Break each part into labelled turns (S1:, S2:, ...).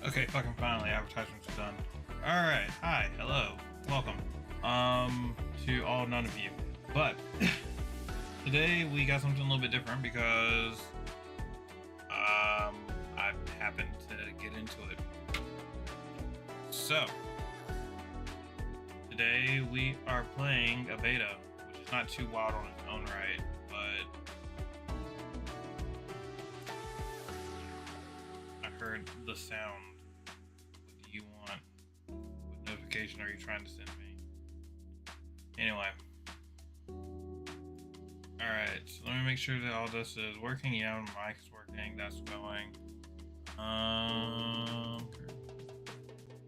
S1: Okay, fucking finally, advertisements are done. Alright, hi, hello, welcome. To all none of you. But today we got something a little bit different because I happened to get into it. So today we are playing a beta, which is not too wild on its own right, but I heard the sound. What do you want? What notification are you trying to send me? Anyway. Alright, so let me make sure that all this is working. Yeah, my mic is working. That's going.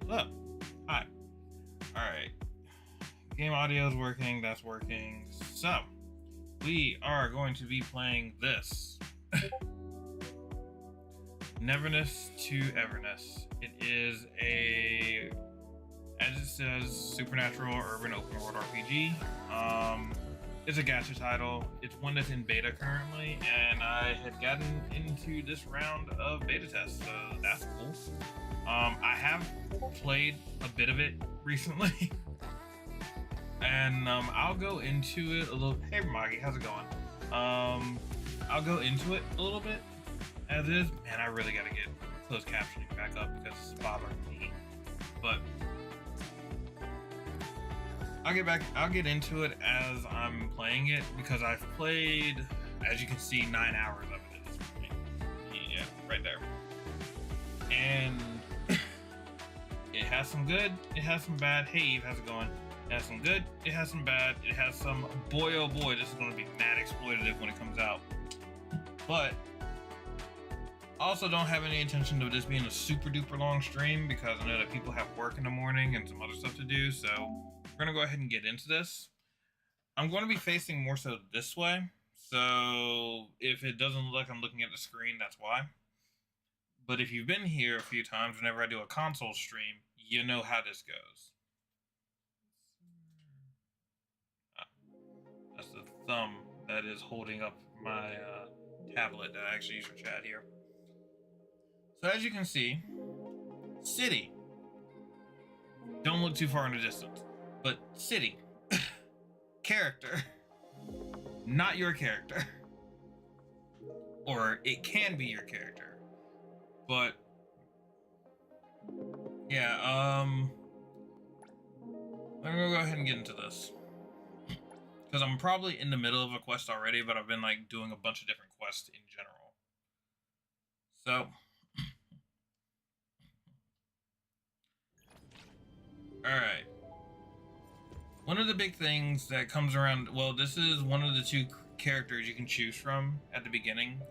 S1: Hello. Hi. Alright. Game audio is working. That's working. So, we are going to be playing this. Neverness to Everness. It is a, as it says, supernatural urban open world RPG. It's a gacha title. It's one that's in beta currently, and I had gotten into this round of beta tests, so that's cool. I have played a bit of it recently, and I'll go into it a little. Hey, Maggie, how's it going? I'll go into it a little bit as is. Man, I really gotta get closed captioning back up because it's bothering me. But I'll get into it as I'm playing it because I've played, as you can see, 9 hours of it at this point. Yeah, right there. And it has some good, it has some bad. Hey Eve, how's it going? It has some good, it has some bad, it has some, boy oh boy, this is going to be mad exploitative when it comes out. But also don't have any intention of this being a super duper long stream because I know that people have work in the morning and some other stuff to do, so we're going to go ahead and get into this. I'm going to be facing more so this way, so if it doesn't look like I'm looking at the screen, that's why. But if you've been here a few times, whenever I do a console stream, you know how this goes. That's the thumb that is holding up my tablet that I actually use for chat here. So as you can see, city. Don't look too far in the distance. But city. Character. Not your character. Or it can be your character. But yeah, I'm gonna go ahead and get into this. Because I'm probably in the middle of a quest already, but I've been like doing a bunch of different quests in general. So alright. One of the big things that comes around, well, this is one of the two characters you can choose from at the beginning.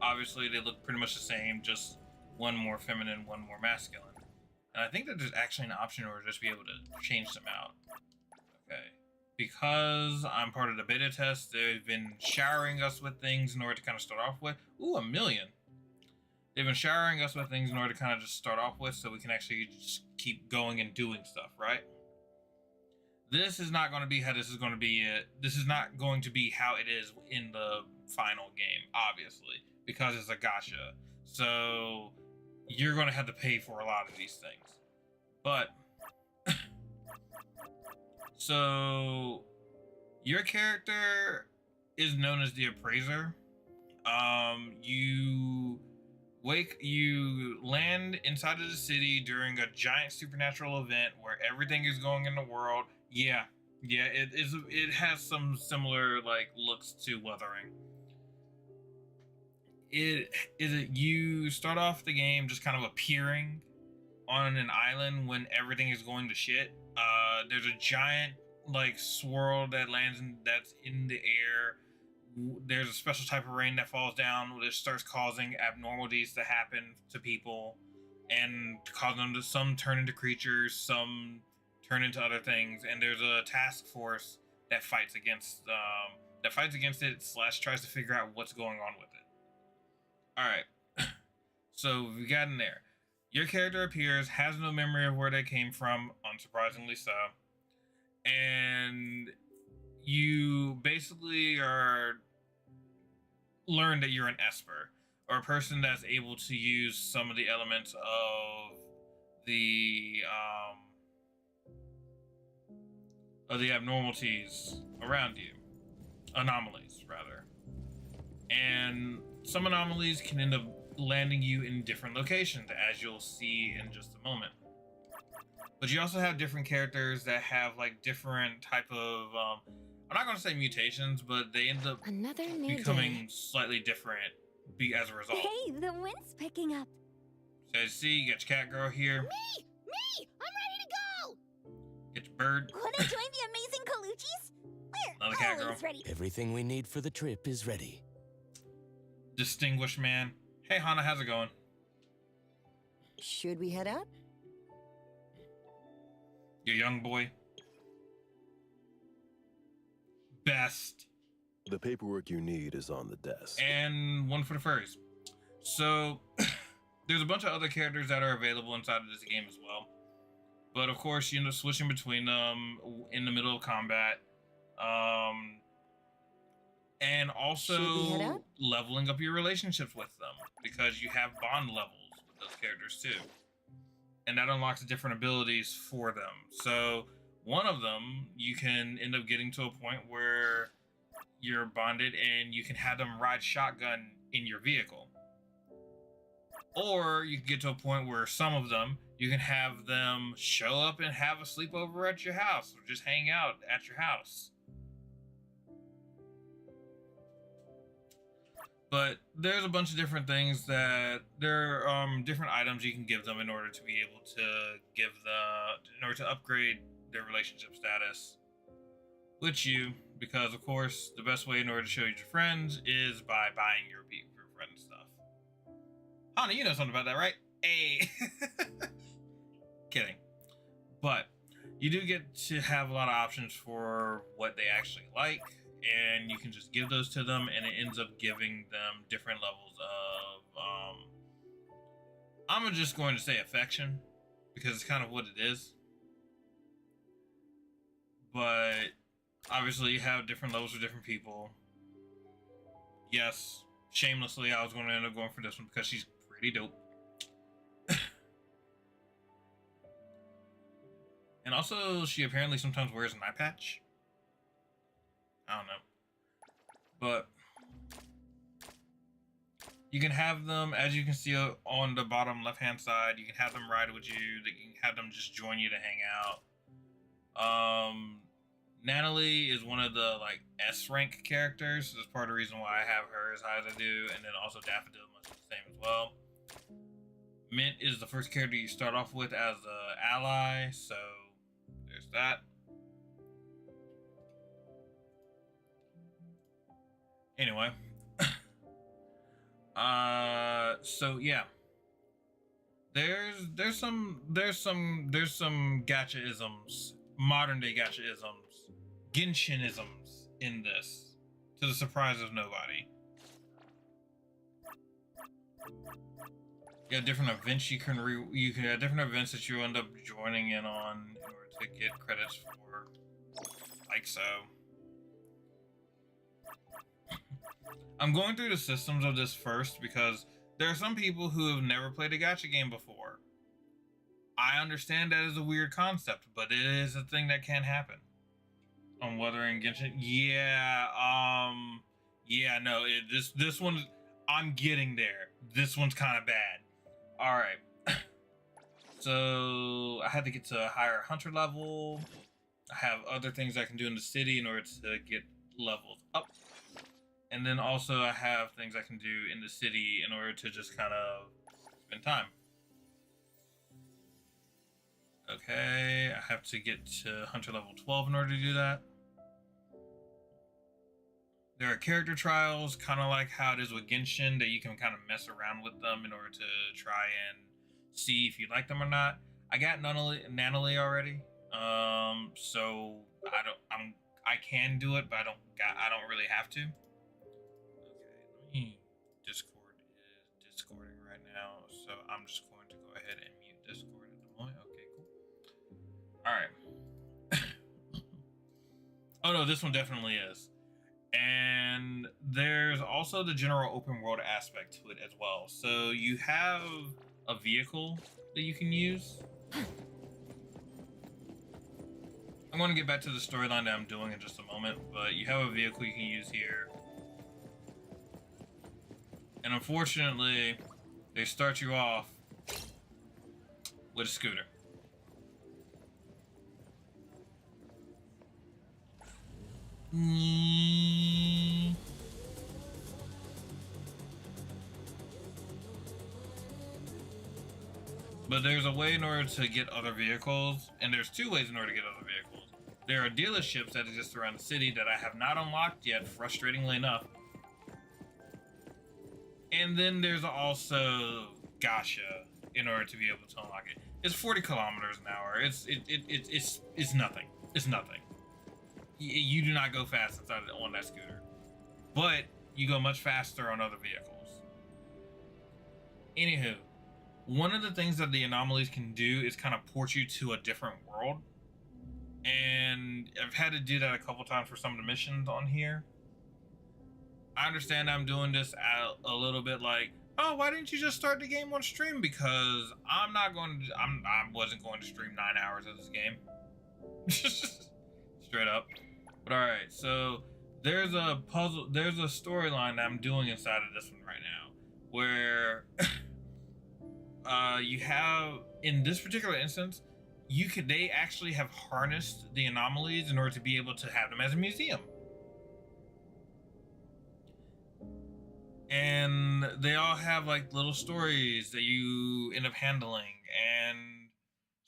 S1: Obviously, they look pretty much the same, just one more feminine, one more masculine. And I think that there's actually an option where just be able to change them out. Okay. Because I'm part of the beta test, they've been showering us with things in order to kind of start off with. Ooh, 1 million. They've been showering us with things in order to kind of just start off with so we can actually just keep going and doing stuff, right? This is not going to be how this is going to be. This is not going to be how it is in the final game, obviously, because it's a gacha. So you're going to have to pay for a lot of these things. But so your character is known as the Appraiser. You land inside of the city during a giant supernatural event where everything is going in the world. Yeah, Yeah, it is. It has some similar like looks to Wuthering. It is it. You start off the game just kind of appearing on an island when everything is going to shit. There's a giant like swirl that lands that's in the air. There's a special type of rain that falls down that starts causing abnormalities to happen to people and cause them to some turn into creatures, some turn into other things. And there's a task force that fights against it slash tries to figure out what's going on with it. All right, so we got in there. Your character appears, has no memory of where they came from, unsurprisingly so, and you basically learn that you're an Esper, or a person that's able to use some of the elements of the abnormalities around you, anomalies rather, and some anomalies can end up landing you in different locations, as you'll see in just a moment. But you also have different characters that have like different type of I'm not going to say mutations, but they end up becoming slightly different as a result.
S2: Hey, the wind's picking up.
S1: So you see, you got your cat girl here.
S2: Me! I'm ready to go!
S1: Get your bird.
S2: Want to join the amazing Colucci's? We're
S1: Another cat girl.
S2: always ready.
S3: Everything we need for the trip is ready.
S1: Distinguished man. Hey, Hana, how's it going?
S4: Should we head out?
S1: Your young boy. Best.
S5: The paperwork you need is on the desk.
S1: And one for the furries. So, there's a bunch of other characters that are available inside of this game as well. But of course, you end up switching between them in the middle of combat. And also leveling up your relationships with them, because you have bond levels with those characters too. And that unlocks different abilities for them. So one of them, you can end up getting to a point where you're bonded and you can have them ride shotgun in your vehicle. Or you can get to a point where some of them, you can have them show up and have a sleepover at your house, or just hang out at your house. But there's a bunch of different things that there are different items you can give them in order to be able to in order to upgrade their relationship status with you, because of course the best way in order to show you your friends is by buying your friends stuff. Hana, you know something about that, right? Hey. Kidding. But you do get to have a lot of options for what they actually like, and you can just give those to them, and it ends up giving them different levels of I'm just going to say affection, because it's kind of what it is. But obviously you have different levels for different people. Yes, shamelessly I was going to end up going for this one because she's pretty dope. And also she apparently sometimes wears an eye patch. I don't know. But you can have them, as you can see on the bottom left hand side, you can have them ride with you, you can have them just join you to hang out. Natalie is one of the like S rank characters, so that's part of the reason why I have her as high as I do, and then also Daffodil much the same as well. Mint is the first character you start off with as an ally, so there's that. Anyway, so yeah, there's some gacha-isms, modern day gacha-isms, Genshin-isms in this, to the surprise of nobody. You have different events you can have different events that you end up joining in on in order to get credits for, like so. I'm going through the systems of this first because there are some people who have never played a gacha game before. I understand that is a weird concept, but it is a thing that can happen. On Wuthering Genshin, this one, I'm getting there. This one's kind of bad. All right. So I had to get to a higher hunter level. I have other things I can do in the city in order to get levels up. And then also I have things I can do in the city in order to just kind of spend time. Okay, I have to get to Hunter level 12 in order to do that. There are character trials, kind of like how it is with Genshin, that you can kind of mess around with them in order to try and see if you like them or not. I got Nanalie already, so I can do it, but I don't really have to. Okay, let me. Discord is discording right now, so I'm just going to go ahead and mute Discord at the moment. Okay, cool. All right. Oh no, this one definitely is. And there's also the general open world aspect to it as well. So you have a vehicle that you can use. I'm going to get back to the storyline that I'm doing in just a moment, but you have a vehicle you can use here. And unfortunately, they start you off with a scooter. But there's a way in order to get other vehicles, and there's two ways in order to get other vehicles. There are dealerships that exist around the city that I have not unlocked yet, frustratingly enough. And then there's also gacha in order to be able to unlock it. It's 40 kilometers an hour. It's nothing. It's nothing. You do not go fast inside on that scooter, but you go much faster on other vehicles. Anywho, one of the things that the anomalies can do is kind of port you to a different world, and I've had to do that a couple times for some of the missions on here. I understand I'm doing this a little bit like, oh, why didn't you just start the game on stream? Because I wasn't going to stream 9 hours of this game. Straight up. But all right, so there's a storyline that I'm doing inside of this one right now, where you have, in this particular instance, they actually have harnessed the anomalies in order to be able to have them as a museum. And they all have like little stories that you end up handling and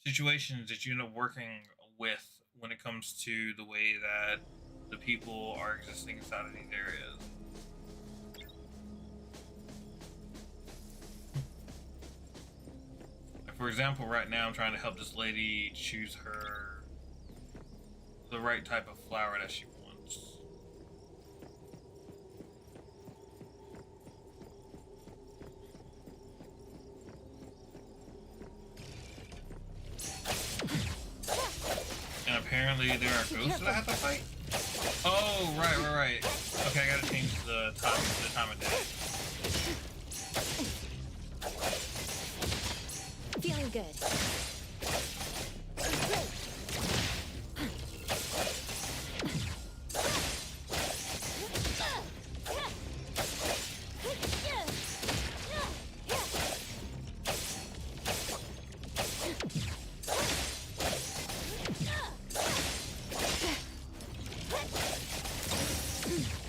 S1: situations that you end up working with when it comes to the way that the people are existing inside of these areas. Like for example, right now I'm trying to help this lady choose the right type of flower that she wants. And apparently there are ghosts that I have to fight? Oh, right. Okay, I gotta change the time of day.
S2: Feeling good.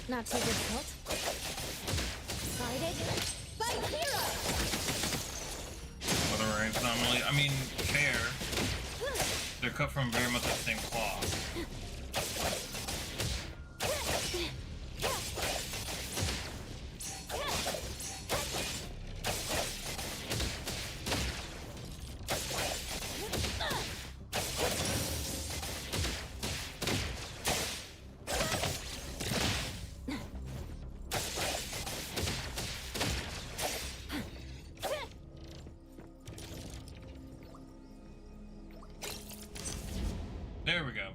S2: Not too difficult. Excited? Fight hero!
S1: Whether ranks anomaly, I mean, fair. They're cut from very much the same cloth. There we go.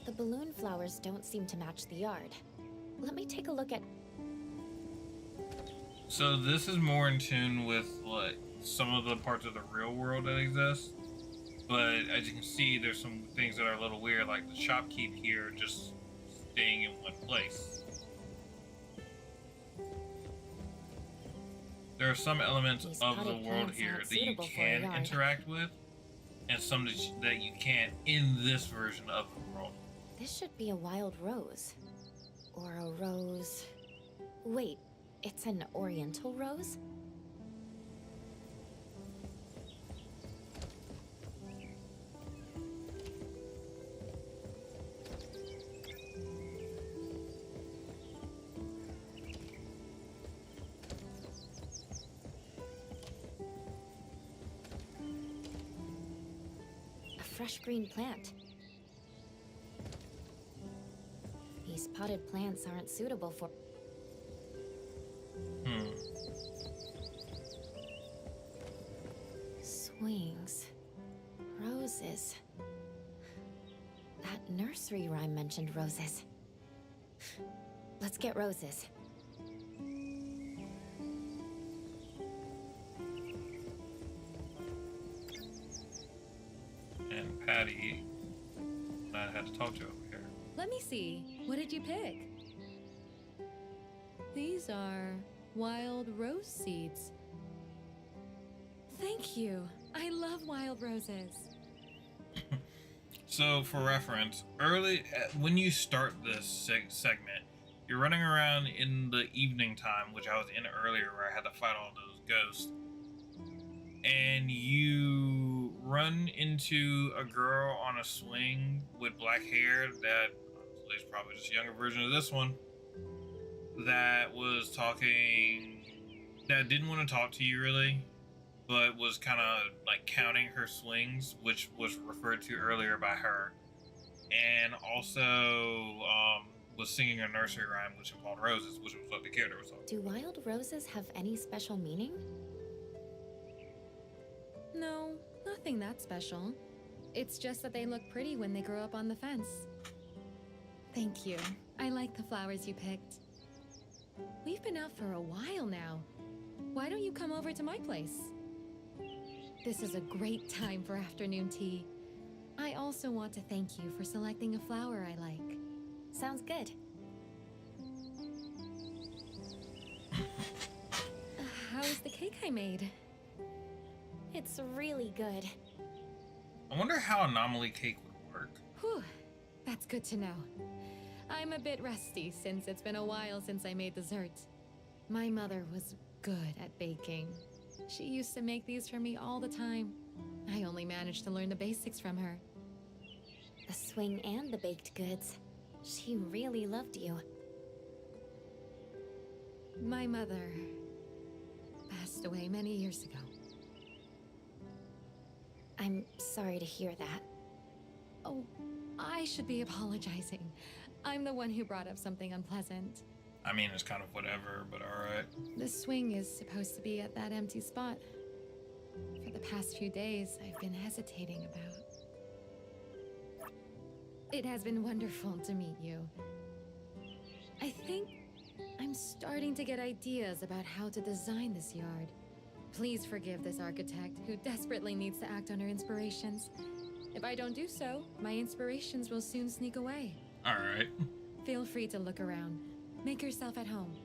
S2: The balloon flowers don't seem to match the yard. Let me take a look at...
S1: So this is more in tune with like some of the parts of the real world that exist. But as you can see, there's some things that are a little weird, like the shopkeep here just staying in one place. There there are some elements
S2: These
S1: of the
S2: potted
S1: world
S2: plants
S1: here
S2: aren't
S1: that you
S2: suitable for a
S1: can
S2: yard.
S1: interact with, and some that you can't in this version of the world.
S2: This should be a wild rose. Or a rose... Wait, it's an oriental rose? A fresh green plant. These potted plants aren't suitable for... Swings. Roses. That nursery rhyme mentioned roses. Let's get roses.
S1: And Patty, I had to talk to over here.
S4: Let me see. What did you pick? These are wild rose seeds. Thank you. I love wild roses.
S1: So, for reference, when you start this segment, you're running around in the evening time, which I was in earlier, where I had to fight all those ghosts, and you run into a girl on a swing with black hair that honestly is probably just a younger version of this one, that was talking, that didn't want to talk to you really, but was kind of like counting her swings, which was referred to earlier by her, and also was singing a nursery rhyme which involved roses, which was what the character was talking.
S2: Do wild roses have any special meaning?
S4: No, nothing that special. It's just that they look pretty when they grow up on the fence. Thank you. I like the flowers you picked. We've been out for a while now. Why don't you come over to my place? This is a great time for afternoon tea. I also want to thank you for selecting a flower I like.
S2: Sounds good.
S4: How's the cake I made?
S2: It's really good.
S1: I wonder how anomaly cake would work.
S4: Whew, that's good to know. I'm a bit rusty since it's been a while since I made dessert. My mother was good at baking. She used to make these for me all the time. I only managed to learn the basics from her.
S2: The swing and the baked goods. She really loved you.
S4: My mother passed away many years ago.
S2: I'm sorry to hear that.
S4: Oh, I should be apologizing. I'm the one who brought up something unpleasant.
S1: I mean, it's kind of whatever, but alright.
S4: The swing is supposed to be at that empty spot. For the past few days, I've been hesitating about. It has been wonderful to meet you. I think I'm starting to get ideas about how to design this yard. Please forgive this architect who desperately needs to act on her inspirations. If I don't do so, my inspirations will soon sneak away.
S1: Alright.
S4: Feel free to look around. Make yourself at home.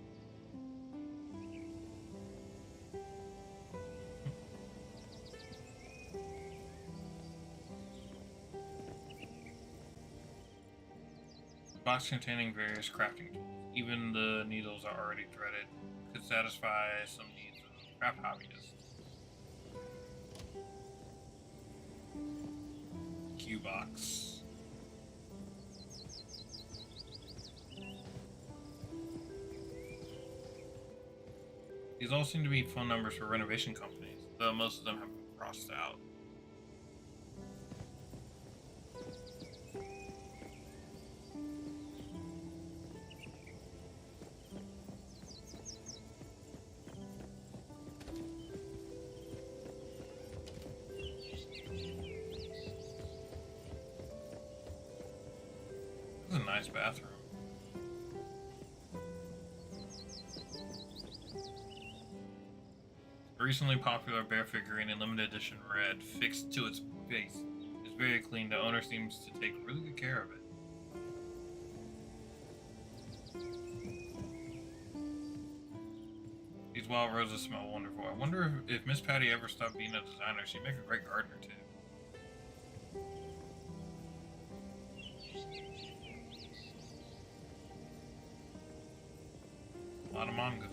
S1: Box containing various crafting tools. Even the needles are already threaded. Could satisfy some needs of craft hobbyists. Q box. These all seem to be phone numbers for renovation companies, though most of them have been crossed out. This is a nice bathroom. A recently popular bear figurine in limited edition red, fixed to its face, is very clean. The owner seems to take really good care of it. These wild roses smell wonderful. I wonder if Miss Patty ever stopped being a designer. She'd make a great gardener too. A lot of manga.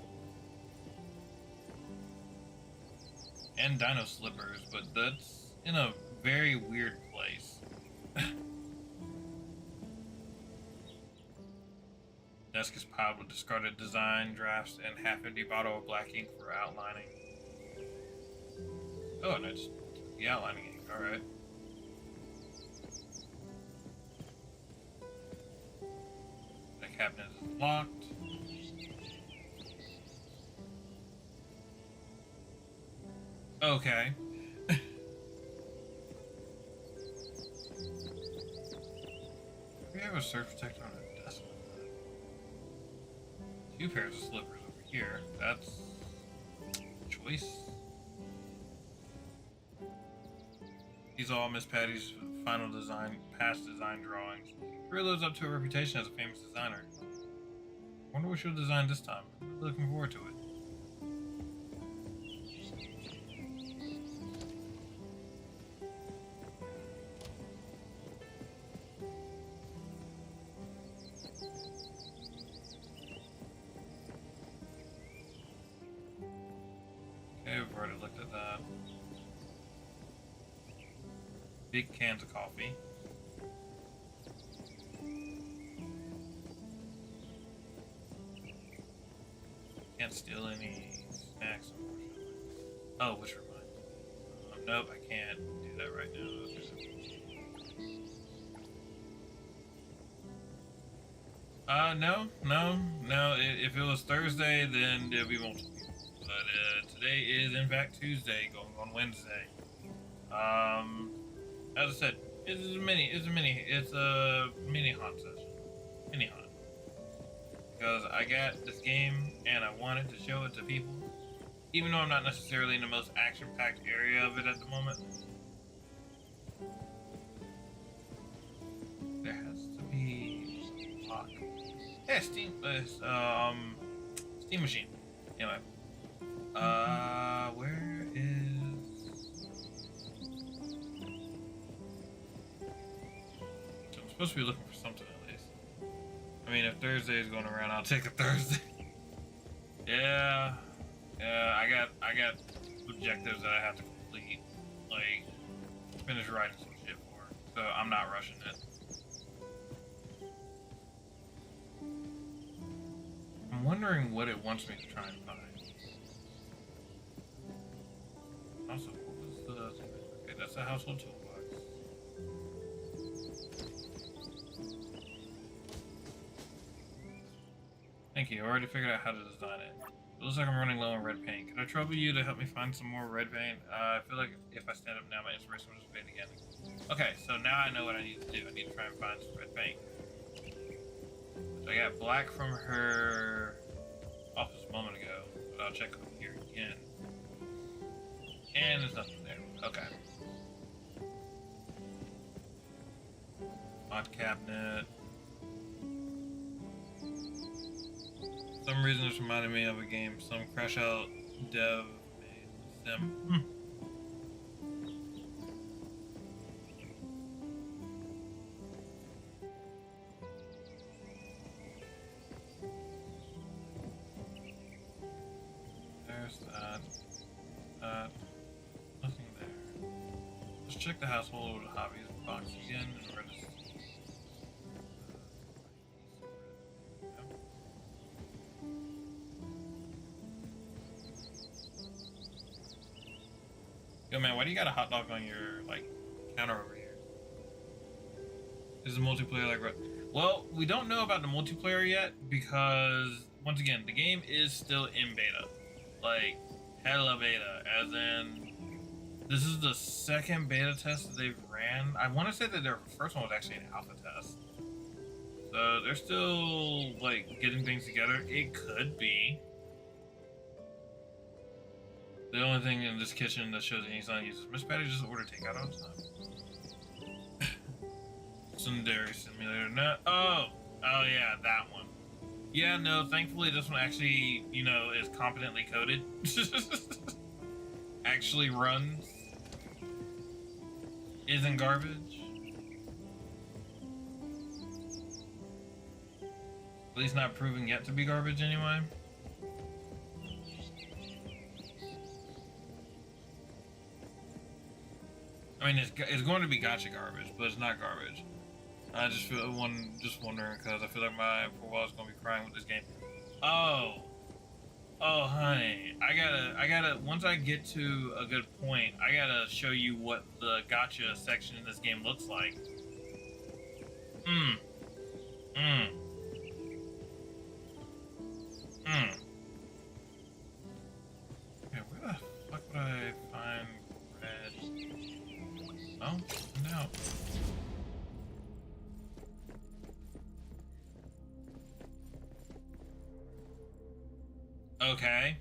S1: And dino slippers, but that's in a very weird place. Desk is piled with discarded design drafts and half-empty bottle of black ink for outlining. Oh, and it's the outlining ink. All right. The cabinet is locked. Okay. We have a surge protector on a desk. 2 pairs of slippers over here. That's choice. These are all Miss Patty's final past design drawings. She really lives up to her reputation as a famous designer. Wonder what she'll design this time. Looking forward to it. I've already looked at that. Big cans of coffee. Can't steal any snacks, unfortunately. Oh, which reminds me. Nope, I can't do that right now. No. If it was Thursday, then there'd be multiple people. But today is in fact Tuesday, going on Wednesday. As I said, it's a mini haunt session. Mini haunt. Because I got this game and I wanted to show it to people. Even though I'm not necessarily in the most action-packed area of it at the moment. There has to be a lock. Yeah, Steam machine. Anyway. Where is... I'm supposed to be looking for something at least. I mean, if Thursday is going around, I'll take a Thursday. Yeah, I got objectives that I have to complete. Like, finish writing some shit for. So I'm not rushing it. I'm wondering what it wants me to try and find. Also, what was the... Okay, that's a household toolbox. Thank you. I already figured out how to design it. It looks like I'm running low on red paint. Can I trouble you to help me find some more red paint? I feel like if I stand up now, my inspiration will just fade again. Okay, so now I know what I need to do. I need to try and find some red paint. So I got black from her office a moment ago, but I'll check over here again. And there's nothing there. Okay. Mod cabinet. For some reason it's reminding me of a game some crash out dev made. Sim. There's that. Nothing there. Let's check the household hobbies box again and register. Yo man, why do you got a hot dog on your like counter over here? Is the multiplayer like well, we don't know about the multiplayer yet because once again, the game is still in beta. Like hella beta, as in this is the second beta test that they've ran. I want to say that their first one was actually an alpha test. So they're still like getting things together. It could be. The only thing in this kitchen that shows any sign uses Miss Patty just ordered takeout all the time. Tsundere simulator. No. Oh yeah, that one. Yeah, no, thankfully this one actually, you know, is competently coded. Actually runs. Isn't garbage. At least not proven yet to be garbage anyway. I mean, it's going to be gotcha garbage, but it's not garbage. I just feel wondering because I feel like my poor wife's gonna be crying with this game. Oh, honey, I gotta. Once I get to a good point, I gotta show you what the gotcha section in this game looks like. Okay, where the fuck would I find red? Oh, no. Okay.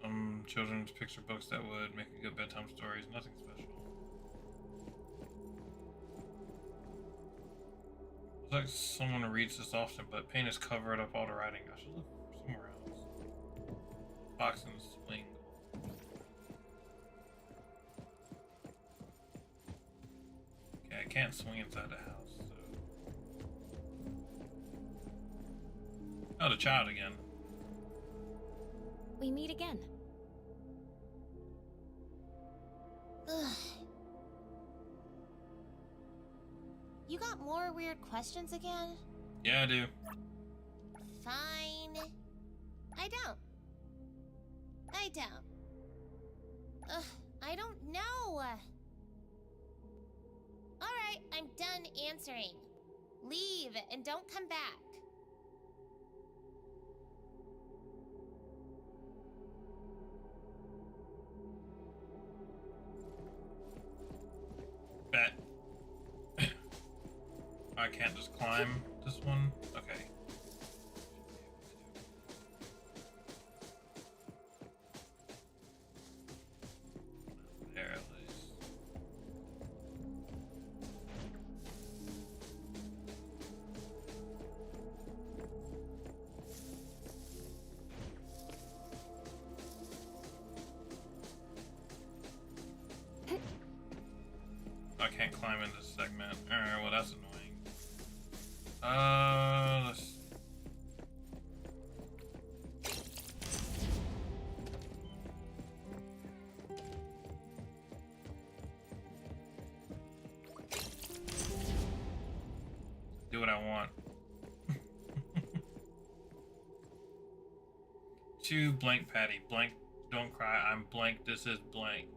S1: Some children's picture books that would make a good bedtime stories. Nothing special. Looks like someone reads this often, but paint has covered up all the writing. I should look somewhere else. Box and swing. Okay, I can't swing inside the house, so. Oh, the child again.
S2: We meet again.
S6: Ugh. You got more weird questions again?
S1: Yeah, I do.
S6: Fine. I don't. Ugh, I don't know. Alright, I'm done answering. Leave and don't come back.
S1: Bet. I can't just climb this one? Okay. There at least. I can't climb in this segment. Alright, well that's annoying. Let's... do what I want. To blank Patty. Blank, don't cry. I'm blank. This is blank.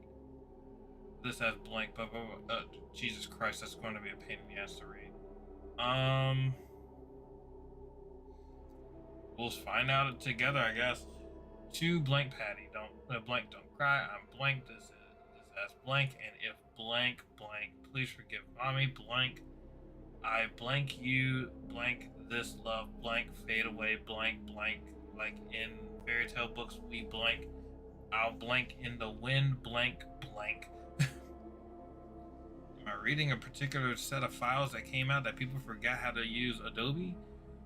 S1: This has blank. But Jesus Christ, that's going to be a pain in the ass to read. We'll find out together, I guess. To blank Patty. Don't blank. Don't cry. I'm blank. This has blank. And if blank, please forgive mommy. Blank. I blank you. Blank this love. Blank fade away. Blank. Like in fairy tale books, we blank. I'll blank in the wind. Blank. Am I reading a particular set of files that came out that people forgot how to use Adobe?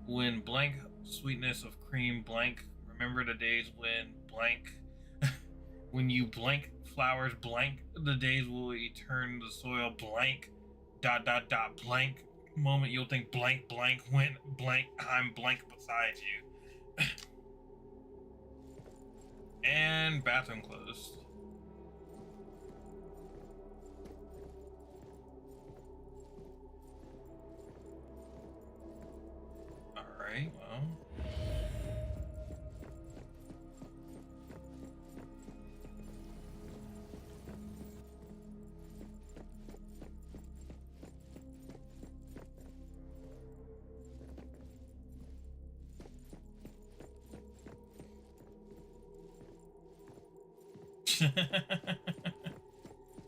S1: When blank sweetness of cream blank. Remember the days when blank. When you blank flowers blank. The days will return the soil blank. ... blank. Moment you'll think blank when blank I'm blank beside you. And bathroom closed. Alright, well.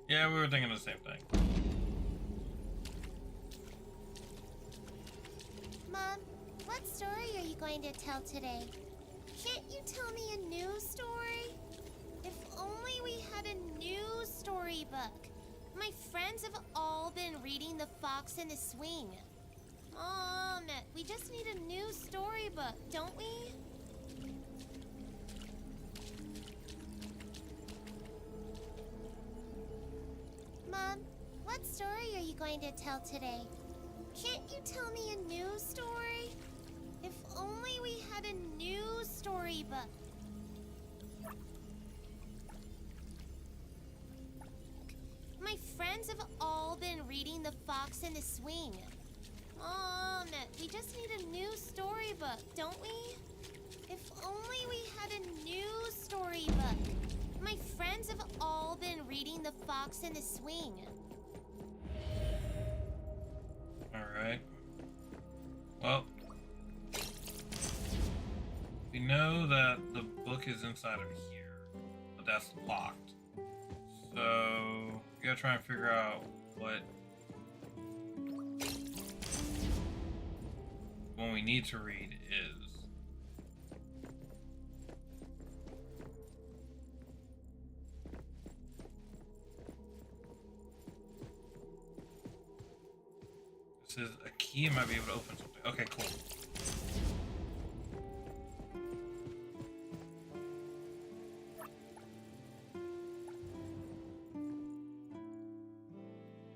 S1: Yeah, we were thinking the same thing.
S6: Mom, what story are you going to tell today? Can't you tell me a new story? If only we had a new storybook. My friends have all been reading The Fox and the Swing. Mom, we just need a new storybook, don't we? Mom, what story are you going to tell today? Can't you tell me a new story? If only we had a new storybook. My friends have all been reading The Fox and the Swing. Mom, we just need a new storybook, don't we? If only we had a new storybook. My friends have all been reading The Fox and the Swing.
S1: Alright. Well, we know that the book is inside of here, but that's locked. So, we gotta try and figure out what one we need to read is. This is a key. I might be able to open something. Okay, cool.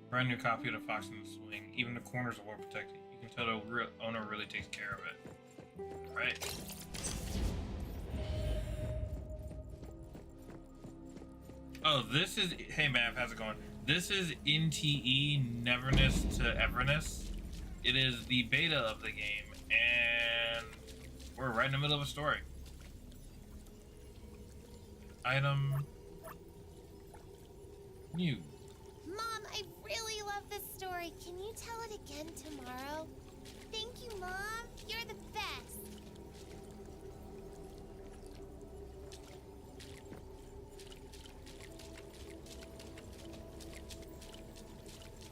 S1: Brand new copy of The Fox and the Swing. Even the corners are well protected. You can tell the owner really takes care of it. Right. Oh, this is... Hey, Mav, how's it going? This is NTE Neverness to Everness. It is the beta of the game, and we're right in the middle of a story. Item... New.
S6: Mom, I really love this story. Can you tell it again tomorrow? Thank you, Mom. You're the best.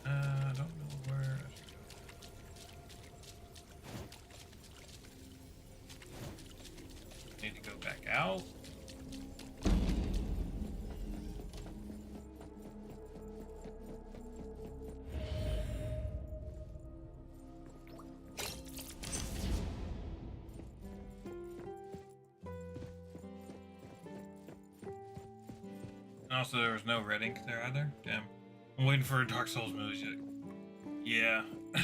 S1: I don't know where I should go. Need to go back out. And also, there was no red ink there either. Damn. I'm waiting for a Dark Souls music. Yeah. Yeah.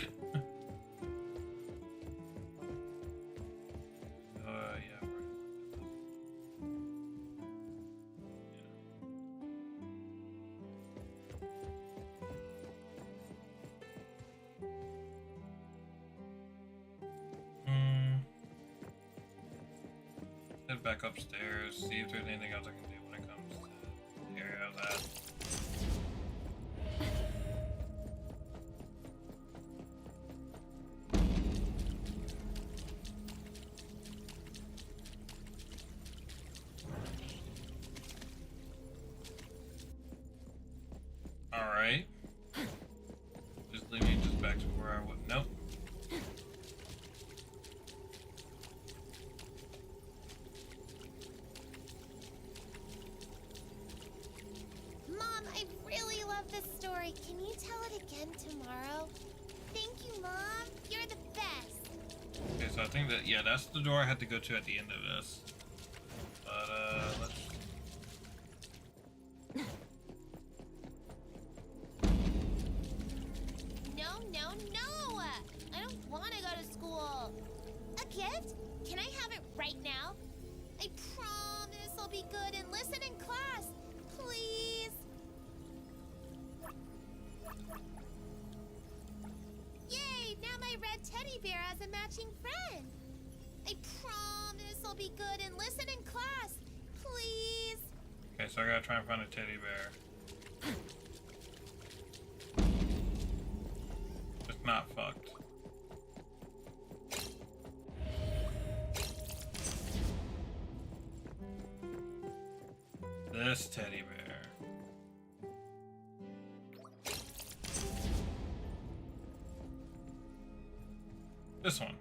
S1: Head back upstairs, see if there's anything else I can do when it comes to the area of that. Alright. Just leave me just back to where I would. Nope.
S6: Mom, I really love this story. Can you tell it again tomorrow? Thank you, Mom. You're the best.
S1: Okay, so I think that, yeah, that's the door I had to go to at the end of this. But, let's...
S6: No. I don't want to go to school. A gift? Can I have it right now? I promise I'll be good and listen in class. Please. Yay! Now my red teddy bear has a matching friend. I promise I'll be good and listen in class. Please.
S1: Okay, so I gotta try and find a teddy bear. It's not fucked. This teddy bear. This one.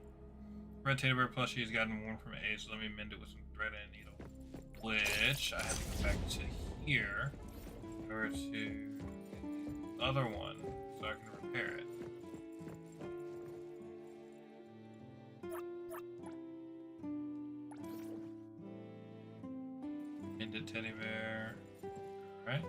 S1: Red teddy bear plushie has gotten worn from age, so let me mend it with some thread and a needle. Which I have to go back to here. Or to the other one. Parrot. Into teddy bear. Alright.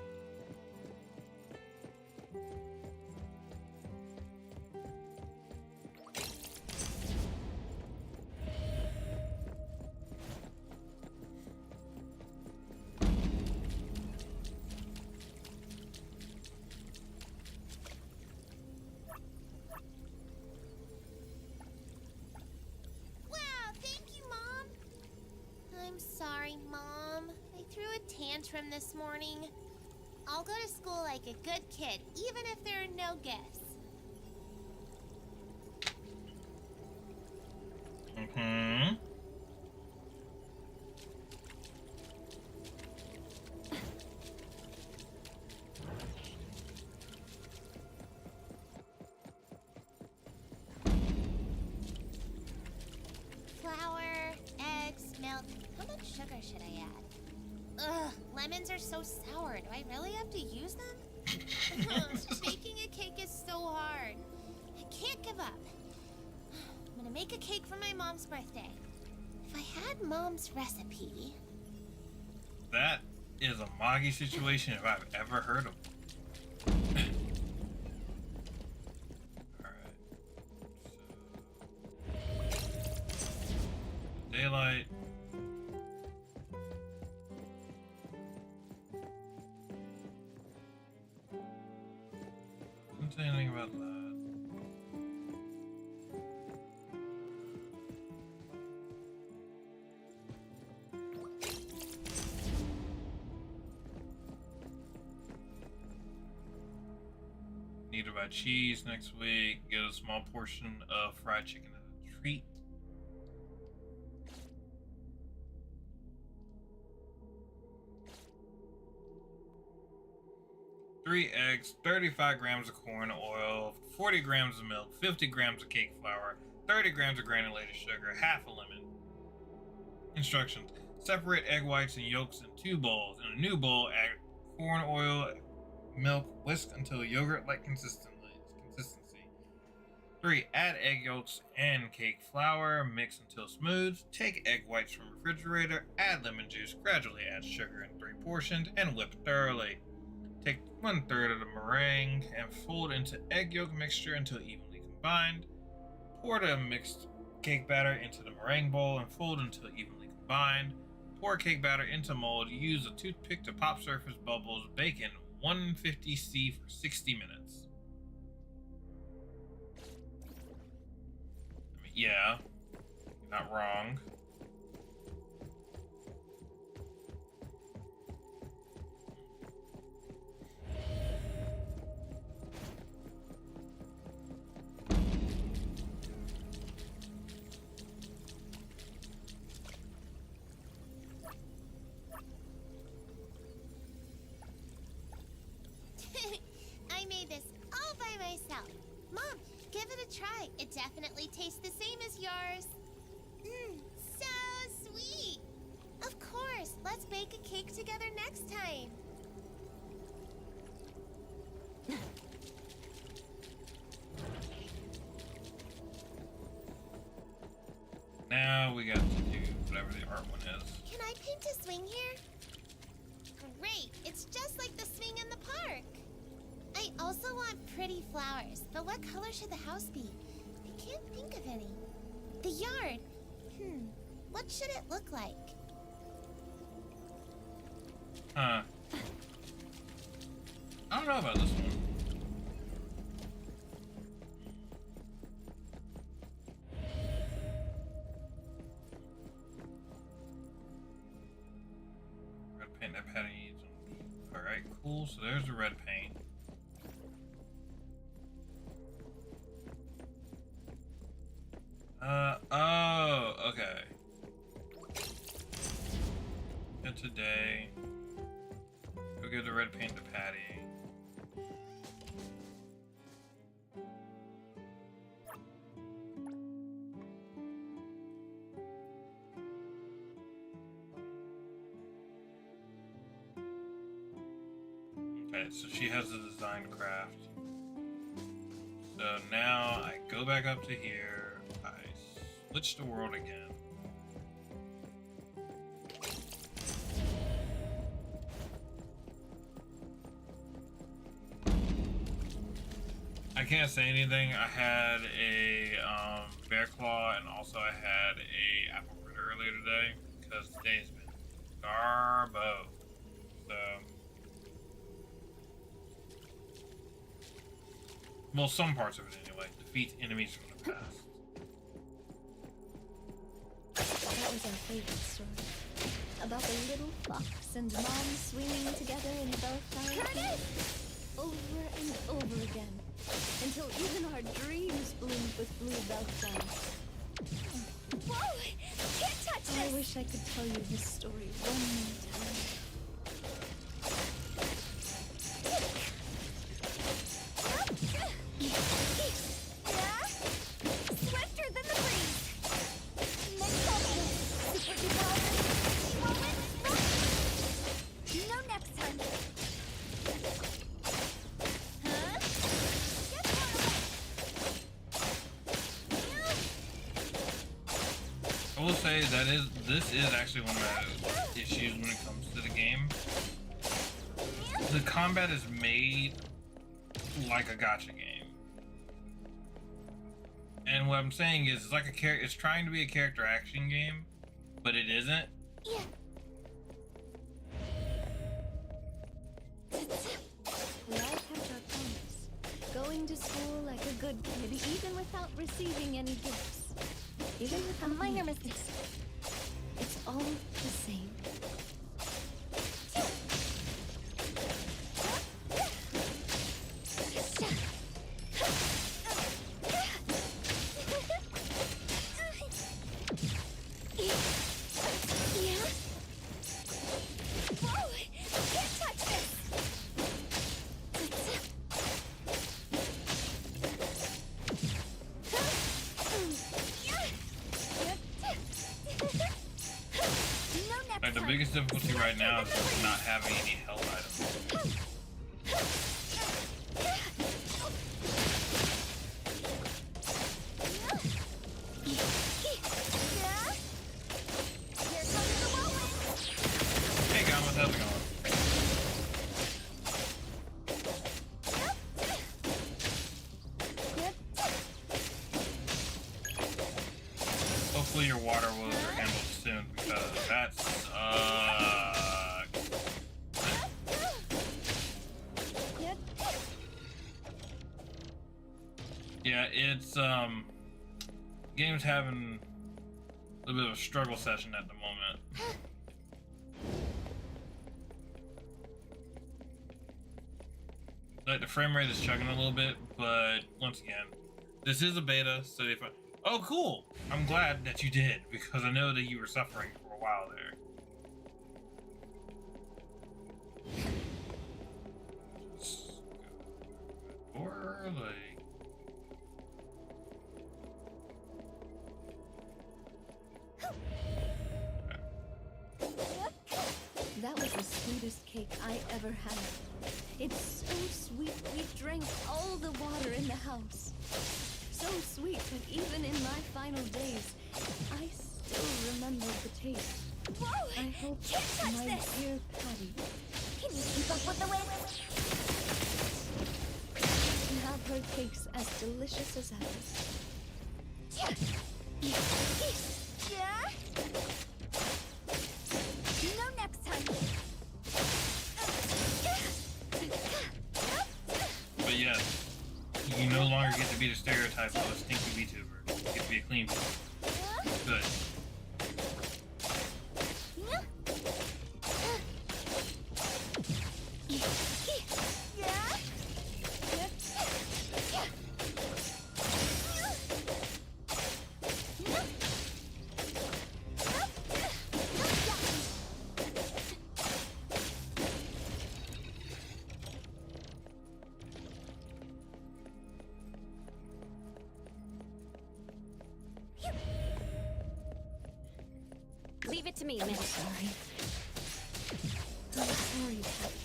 S6: Wow, thank you, Mom. I'm sorry, Mom. I threw a tantrum this morning. I'll go to school like a good kid, even if there are no gifts.
S1: Mm-hmm.
S6: Flour, eggs, milk. How much sugar should I add? Ugh, lemons are so sour. Do I really have to use them? Making a cake is so hard. I can't give up. I'm gonna make a cake for my mom's birthday. If I had Mom's recipe...
S1: That is a Moggy situation if I've ever heard of one. Alright. So... Daylight. Didn't say anything about that. Need to buy cheese next week. Get a small portion of fried chicken as a treat. Three eggs, 35 grams of corn oil, 40 grams of milk, 50 grams of cake flour, 30 grams of granulated sugar, half a lemon. Instructions. Separate egg whites and yolks in 2 bowls. In a new bowl, add corn oil, milk, whisk until yogurt-like consistency. 3. Add egg yolks and cake flour. Mix until smooth. Take egg whites from refrigerator. Add lemon juice. Gradually add sugar in 3 portions and whip thoroughly. Take 1/3 of the meringue and fold into egg yolk mixture until evenly combined. Pour the mixed cake batter into the meringue bowl and fold until evenly combined. Pour cake batter into mold. Use a toothpick to pop surface bubbles. Bake in 150°C for 60 minutes. I mean, yeah, you're not wrong.
S6: I made this all by myself. Mom, give it a try. It definitely tastes the same as yours. So sweet. Of course. Let's bake a cake together next time.
S1: Now we got to do whatever the art one is.
S6: Can I paint a swing here? Great. It's just like the swing in the park. I also want pretty flowers, but what color should the house be? I can't think of any. The yard. What should it look like?
S1: I don't know about this one. Red paint that Patty needs. Alright, cool. So there's the red paint. Oh, okay. And today, go give the red paint to Patty. Okay, so she has the design craft. So now I go back up to here. I switch the world again. I can't say anything. I had a bear claw, and also I had a apple fritter earlier today because today's been garbo. So, well, some parts of it anyway. Defeat enemies from the past.
S7: That was our favorite story. About the little fox and mom swinging together in bellflower fields. Over and over again. Until even our dreams bloomed with blue bellflowers.
S6: Whoa! Can't touch this!
S7: I wish I could tell you this story one more time.
S6: Swifter than the breeze! Next time! Super depower! No next time! Huh? Get far away!
S1: I will say this is actually one of the issues when it comes to the game. The combat is made like a gacha game. And what I'm saying is it's like it's trying to be a character action game, but it isn't.
S6: Yeah.
S7: We all kept our promise. Going to school like a good kid, even without receiving any gifts. Even with
S6: A minor mistake.
S7: It's all the same.
S1: Like the biggest difficulty right now is just not having any health items. Hey Gamma, how's it going? Hopefully your water woes are handled soon because that sucks. Yeah, it's game's having a little bit of a struggle session at the moment. Like the frame rate is chugging a little bit, but once again, this is a beta, so if oh cool! I'm glad that you did, because I know that you were suffering for a while there. Or like
S7: That was the sweetest cake I ever had. It's so sweet we drank all the water in the house. So sweet that even in my final days, I still remember the taste.
S6: Whoa!
S7: I hope
S6: Can't touch
S7: my
S6: this!
S7: dear Patty
S6: Can you keep up with the wind?
S7: can have her cakes as delicious as ours.
S6: Yeah. No next time.
S1: but yes, you no longer get to be the stereotype of a stinky VTuber. You get to be a clean VTuber. Good.
S2: Leave it to me, Miss.
S7: Sorry. I'm sorry, Patty.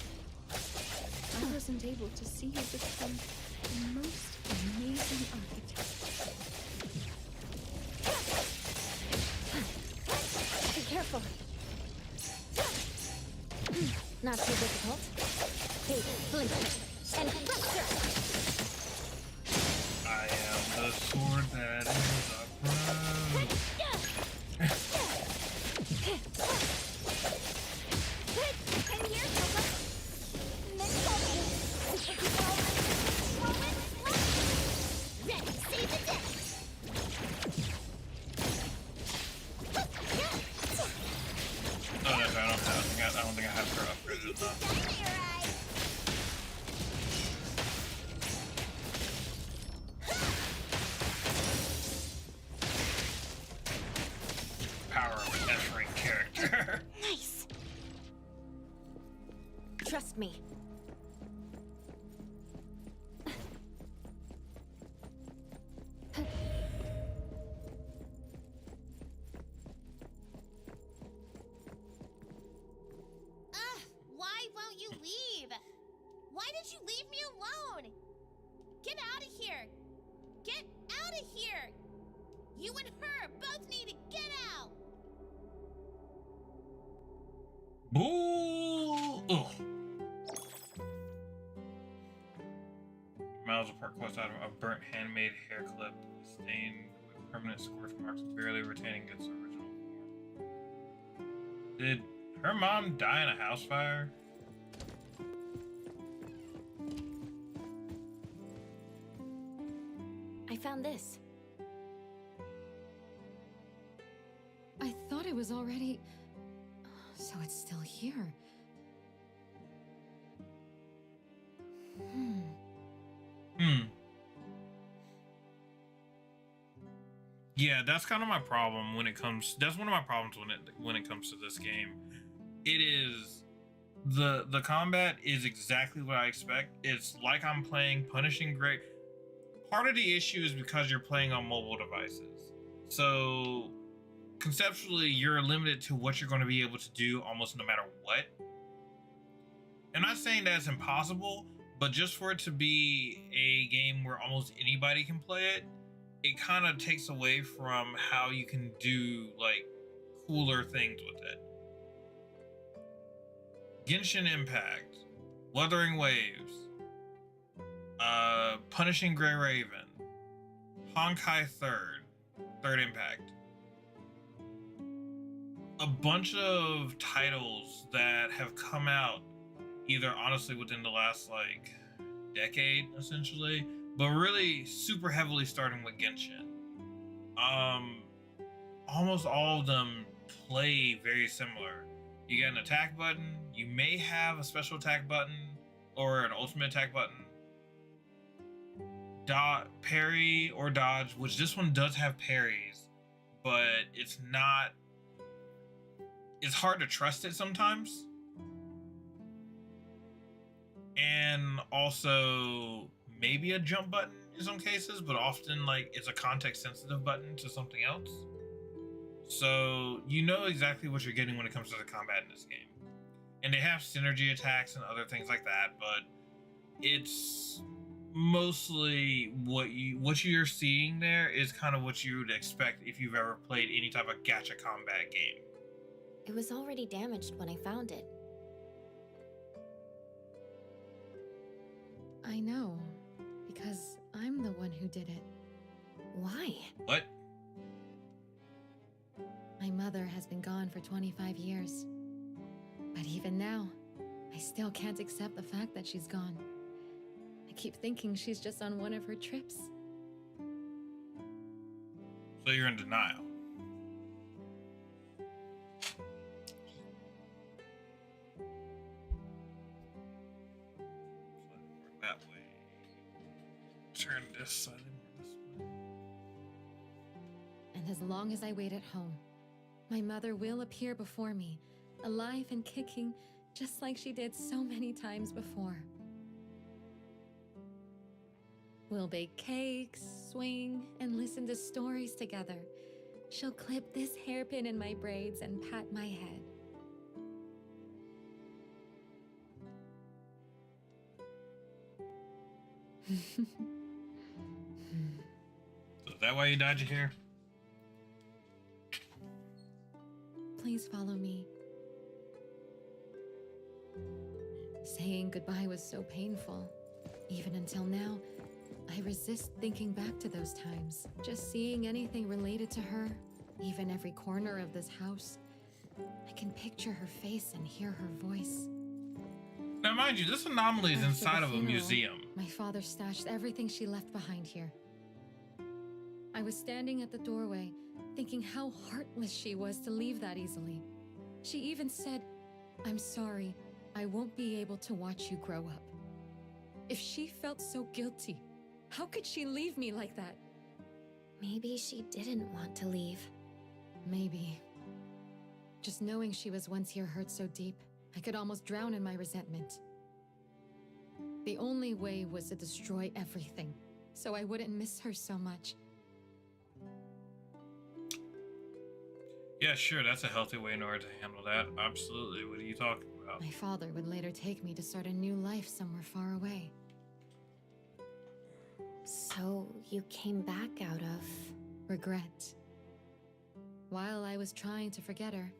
S7: I wasn't able to see you become the most amazing
S6: of here! You and her both need to get out!
S1: Boo! Ugh. Miles apart, quotes out of a burnt handmade hair clip, stained with permanent scorch marks, barely retaining its original form. Did her mom die in a house fire?
S2: I found this.
S4: I thought it was already... So it's still here.
S1: Yeah, that's kind of my problem when it comes. That's one of my problems when it comes to this game. It is the combat is exactly what I expect. It's like I'm playing Punishing Gray. Part of the issue is because you're playing on mobile devices, so conceptually you're limited to what you're going to be able to do almost no matter what. I'm not saying that it's impossible, but just for it to be a game where almost anybody can play it, it kind of takes away from how you can do like cooler things with it. Genshin Impact, Wuthering Waves, Punishing Grey Raven, Honkai Third Impact. A bunch of titles that have come out either honestly within the last like decade essentially, but really super heavily starting with Genshin. Almost all of them play very similar. You get an attack button, you may have a special attack button or an ultimate attack button. Parry or dodge, which this one does have parries, but it's hard to trust it sometimes. And also maybe a jump button in some cases, but often like it's a context sensitive button to something else. So you know exactly what you're getting when it comes to the combat in this game. And they have synergy attacks and other things like that, but it's mostly what you're seeing there is kind of what you would expect if you've ever played any type of gacha combat game.
S2: It was already damaged when I found it.
S4: I know, because I'm the one who did it.
S2: Why?
S1: What?
S4: My mother has been gone for 25 years. But even now, I still can't accept the fact that she's gone. I keep thinking she's just on one of her trips.
S1: So you're in denial. That way. Turn this side and this way.
S4: And as long as I wait at home, my mother will appear before me, alive and kicking, just like she did so many times before. We'll bake cakes, swing, and listen to stories together. She'll clip this hairpin in my braids and pat my head.
S1: So is that why you dyed your hair?
S4: Please follow me. Saying goodbye was so painful. Even until now, I resist thinking back to those times. Just seeing anything related to her, even every corner of this house, I can picture her face and hear her voice.
S1: Now mind you, this anomaly is
S4: After
S1: inside
S4: the
S1: of a
S4: funeral,
S1: museum.
S4: My father stashed everything she left behind here. I was standing at the doorway, thinking how heartless she was to leave that easily. She even said, "I'm sorry, I won't be able to watch you grow up." If she felt so guilty, how could she leave me like that?
S2: Maybe she didn't want to leave.
S4: Maybe. Just knowing she was once here hurt so deep, I could almost drown in my resentment. The only way was to destroy everything, so I wouldn't miss her so much.
S1: Yeah, sure, that's a healthy way in order to handle that. Absolutely. What are you talking about?
S4: My father would later take me to start a new life somewhere far away.
S2: So you came back out of...
S4: Regret. While I was trying to forget her,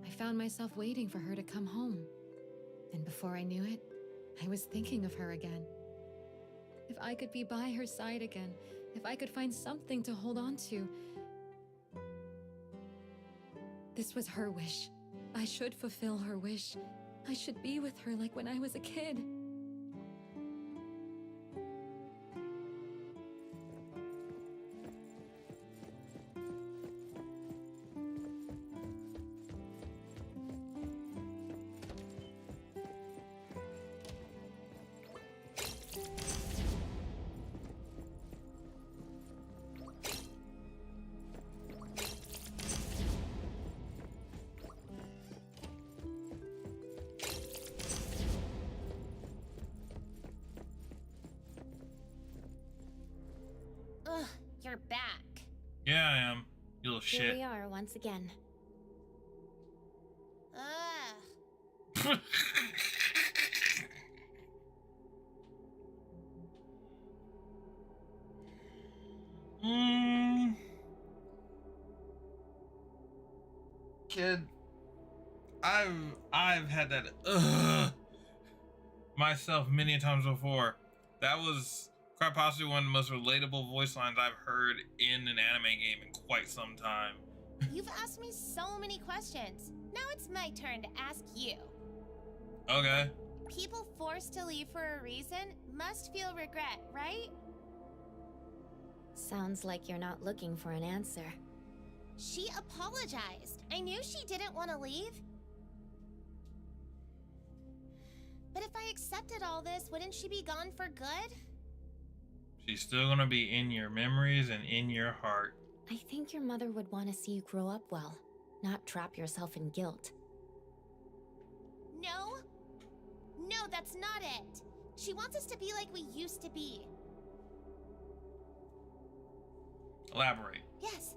S4: I found myself waiting for her to come home. And before I knew it, I was thinking of her again. If I could be by her side again, if I could find something to hold on to. This was her wish. I should fulfill her wish. I should be with her like when I was a kid.
S6: Ugh, you're back.
S1: Yeah, I am. You little
S2: Here
S1: shit.
S2: we are once again.
S6: Ugh.
S1: mm. Kid, I've had that myself many times before. That was quite possibly one of the most relatable voice lines I've heard in an anime game in quite some time.
S6: You've asked me so many questions. Now it's my turn to ask you.
S1: Okay.
S6: People forced to leave for a reason must feel regret, right?
S2: Sounds like you're not looking for an answer.
S6: She apologized. I knew she didn't want to leave. But if I accepted all this, wouldn't she be gone for good?
S1: She's still gonna be in your memories and in your heart.
S2: I think your mother would want to see you grow up well, not trap yourself in guilt.
S6: No? No, that's not it. She wants us to be like we used to be.
S1: Elaborate.
S6: Yes,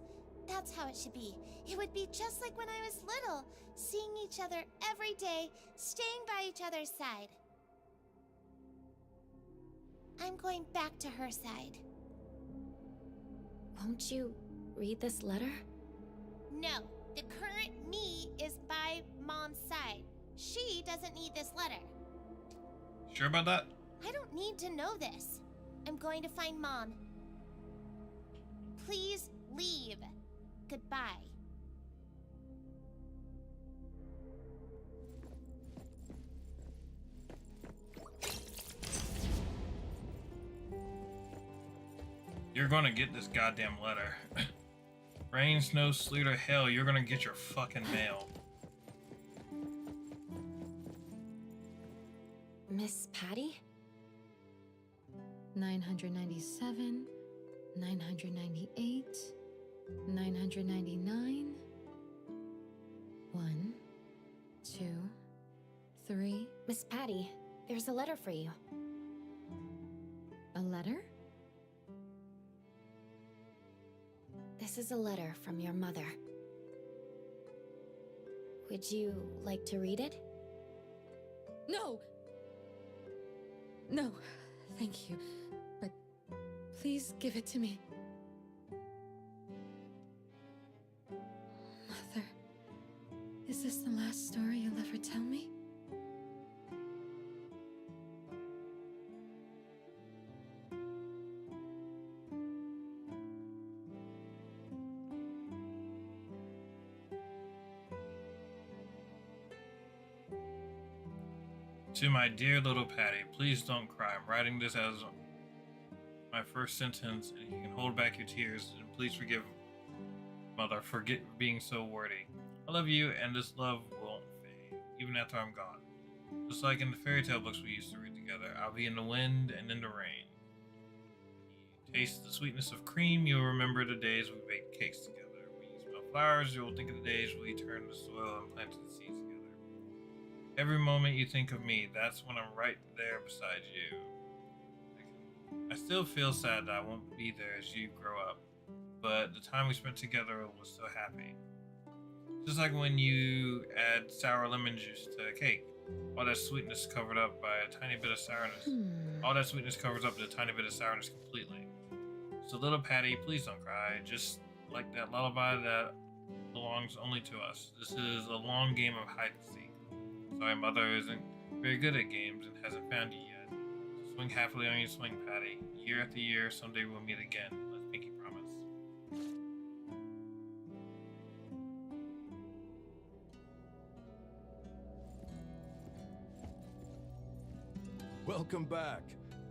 S6: that's how it should be. It would be just like when I was little, seeing each other every day, staying by each other's side. I'm going back to her side.
S2: Won't you read this letter?
S6: No, the current me is by Mom's side. She doesn't need this letter.
S1: Sure about that?
S6: I don't need to know this. I'm going to find Mom. Please leave. Goodbye.
S1: You're gonna get this goddamn letter. Rain, snow, sleet, or hell, you're gonna get your fucking mail.
S2: Miss Patty?
S4: 997, 998, 999. 1, 2, 3.
S2: Miss Patty, there's a letter for you.
S4: A letter?
S2: This is a letter from your mother. Would you like to read it?
S4: No! No, thank you. But please give it to me. Mother, is this the last story you'll ever tell me?
S1: To my dear little Patty, please don't cry. I'm writing this as my first sentence, and you can hold back your tears. And please forgive Mother for being so wordy. I love you, and this love won't fade, even after I'm gone. Just like in the fairy tale books we used to read together, I'll be in the wind and in the rain. When you taste the sweetness of cream, you'll remember the days we baked cakes together. When you smell flowers, you'll think of the days we turned the soil and planted the seeds together. Every moment you think of me, that's when I'm right there beside you. I still feel sad that I won't be there as you grow up, but the time we spent together was so happy. Just like when you add sour lemon juice to a cake. All that sweetness covered up by a tiny bit of sourness. All that sweetness covers up the tiny bit of sourness completely. So little Patty, please don't cry. Just like that lullaby that belongs only to us. This is a long game of hide and seek. Sorry, Mother isn't very good at games and hasn't found you yet. So swing happily on your swing, Patty. Year after year, someday we'll meet again. Let's pinky promise.
S8: Welcome back.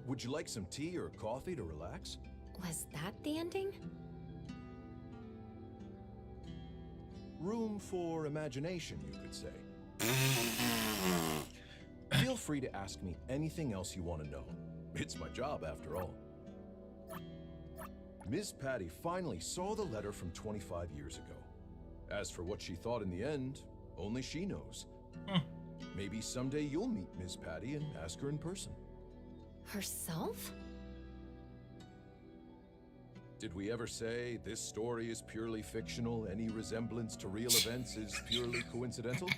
S8: Would you like some tea or coffee to relax?
S2: Was that the ending?
S8: Room for imagination, you could say. Feel free to ask me anything else you want to know. It's my job, after all. Ms. Patty finally saw the letter from 25 years ago. As for what she thought in the end, only she knows. Maybe someday you'll meet Ms. Patty and ask her in person.
S2: Herself?
S8: Did we ever say this story is purely fictional? Any resemblance to real events is purely coincidental?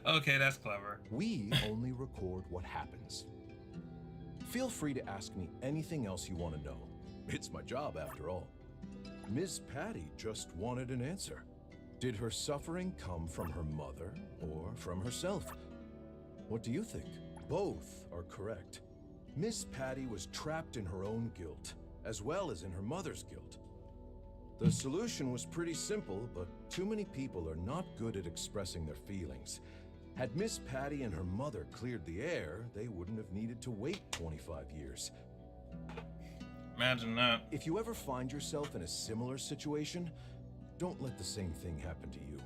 S1: Okay, that's clever.
S8: We only record what happens. Feel free to ask me anything else you want to know. It's my job, after all. Ms. Patty just wanted an answer. Did her suffering come from her mother or from herself? What do you think? Both are correct. Miss Patty was trapped in her own guilt, as well as in her mother's guilt. The solution was pretty simple, but too many people are not good at expressing their feelings. Had Miss Patty and her mother cleared the air, they wouldn't have needed to wait 25 years.
S1: Imagine that.
S8: If you ever find yourself in a similar situation, don't let the same thing happen to you.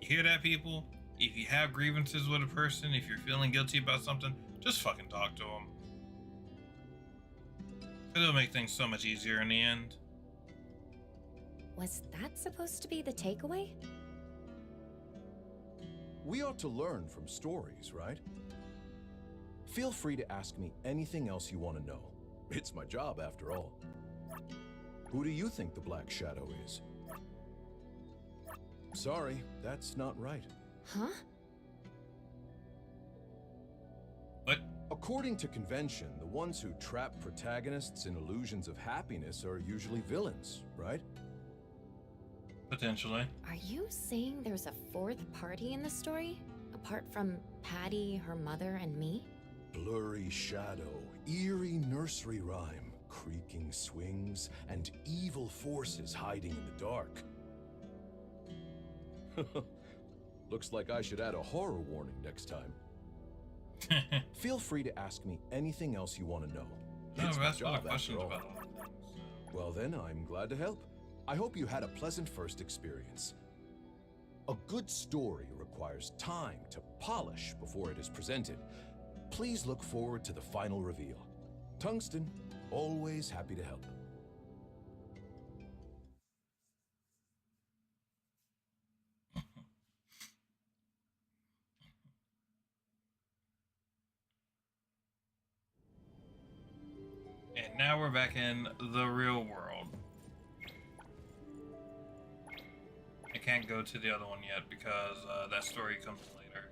S1: You hear that, people? If you have grievances with a person, if you're feeling guilty about something, just fucking talk to them. It'll make things so much easier in the end.
S2: Was that supposed to be the takeaway?
S8: We ought to learn from stories, right? Feel free to ask me anything else you want to know. It's my job, after all. Who do you think the Black Shadow is? Sorry, that's not right.
S2: Huh?
S1: What?
S8: According to convention, the ones who trap protagonists in illusions of happiness are usually villains, right?
S1: Potentially.
S2: Are you saying there's a fourth party in the story? Apart from Patty, her mother, and me?
S8: Blurry shadow, eerie nursery rhyme, creaking swings, and evil forces hiding in the dark. Looks like I should add a horror warning next time. Feel free to ask me anything else you want to know.
S1: No,
S8: It's my
S1: that's what
S8: job,
S1: the questions
S8: after all.
S1: about all of things.
S8: Well then, I'm glad to help. I hope you had a pleasant first experience. A good story requires time to polish before it is presented. Please look forward to the final reveal. Tungsten, always happy to help.
S1: And now we're back in the real world. I can't go to the other one yet because that story comes later.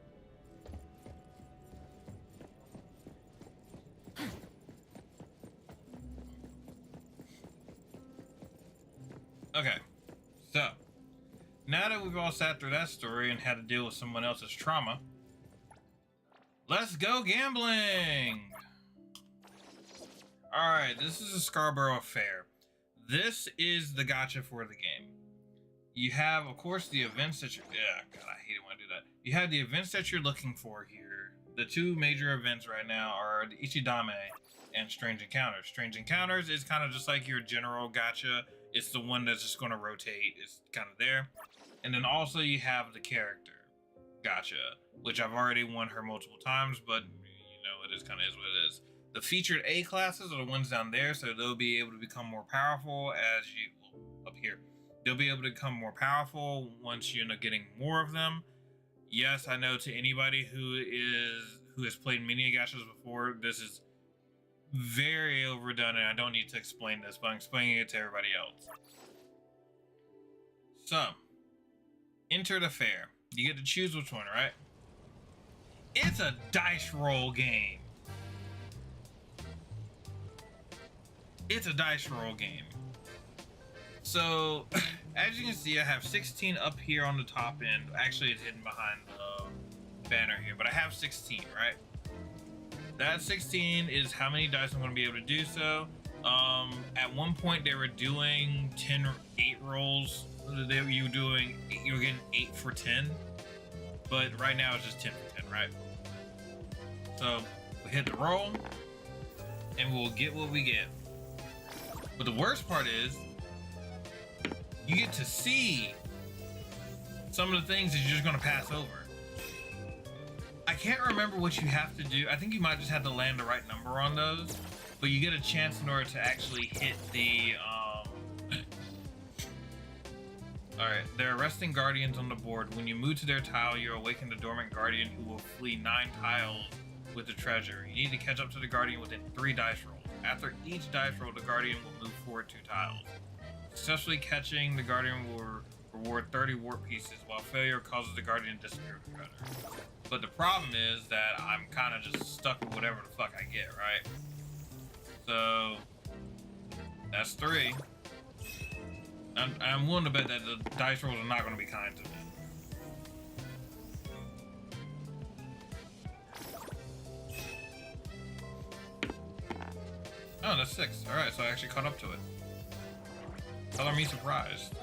S1: Okay, so now that we've all sat through that story and had to deal with someone else's trauma, let's go gambling! Alright, this is a Scarborough Fair. This is the gacha for the game. You have, of course, the events that you're... Yeah, God, I hate it when I do that. You have the events that you're looking for here. The two major events right now are the Ichidame and Strange Encounters. Strange Encounters is kind of just like your general gacha. It's the one that's just going to rotate. It's kind of there. And then also you have the character gacha, which I've already won her multiple times, but, you know, it is kind of is what it is. The featured A classes are the ones down there, so they'll be able to become more powerful as you... Well, up here. They'll be able to become more powerful once you end up getting more of them. Yes, I know to anybody who has played many gachas before, this is very overdone, and I don't need to explain this, but I'm explaining it to everybody else. So, Enter the fair. You get to choose which one, right? It's a dice roll game. It's a dice roll game. So, as you can see, I have 16 up here on the top end. Actually, it's hidden behind the banner here, but I have 16, right? That 16 is how many dice I'm going to be able to do so. At one point, they were doing 8 rolls. You were getting 8 for 10, but right now it's just 10 for 10, right? So we hit the roll, and we'll get what we get. But the worst part is, you get to see some of the things that you're just gonna pass over. I can't remember what you have to do. I think you might just have to land the right number on those, but you get a chance in order to actually hit the, Alright, there are resting guardians on the board. When you move to their tile, you awaken the dormant guardian who will flee 9 tiles with the treasure. You need to catch up to the guardian within 3 dice rolls. After each dice roll, the guardian will move forward 2 tiles. Successfully catching the guardian will reward 30 warp pieces, while failure causes the guardian to disappear with the treasure. But the problem is that I'm kind of just stuck with whatever the fuck I get, right? So that's 3. I'm willing to bet that the dice rolls are not going to be kind to me. Oh, that's 6. Alright, so I actually caught up to it. Color me surprised.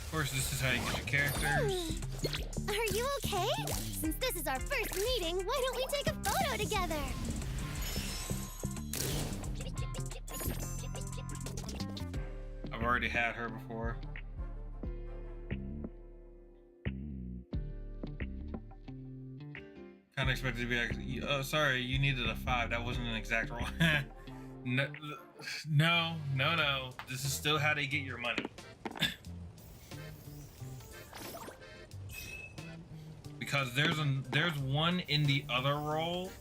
S1: Of course, this is how you get your characters.
S6: Are you okay? Since this is our first meeting, why don't we take a photo together?
S1: I've already had her before. Kind of expected to be like, oh, sorry, you needed a 5. That wasn't an exact roll. No. This is still how they get your money. Because there's one in the other roll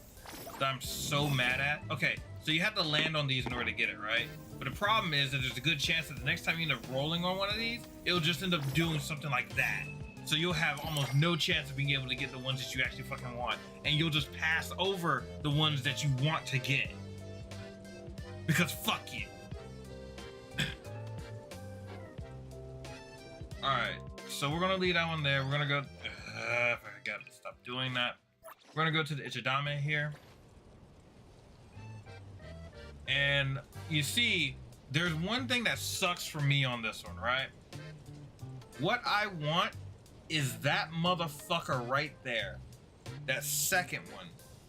S1: that I'm so mad at. Okay, so you have to land on these in order to get it, right? But the problem is that there's a good chance that the next time you end up rolling on one of these, it'll just end up doing something like that. So you'll have almost no chance of being able to get the ones that you actually fucking want. And you'll just pass over the ones that you want to get. Because fuck you. Alright, so we're gonna leave that one there. We're gonna go... I gotta stop doing that. We're gonna go to the Ichidame here. And you see, there's one thing that sucks for me on this one, right? What I want is that motherfucker right there. That second one.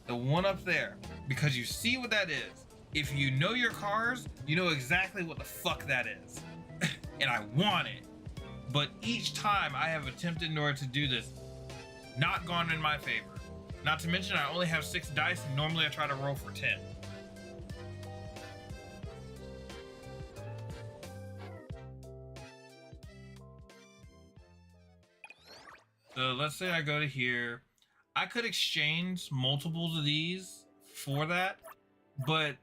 S1: The one up there. Because you see what that is. If you know your cars, you know exactly what the fuck that is. And I want it. But each time I have attempted in order to do this, not gone in my favor. Not to mention I only have 6 dice and normally I try to roll for 10. So let's say I go to here. I could exchange multiples of these for that, but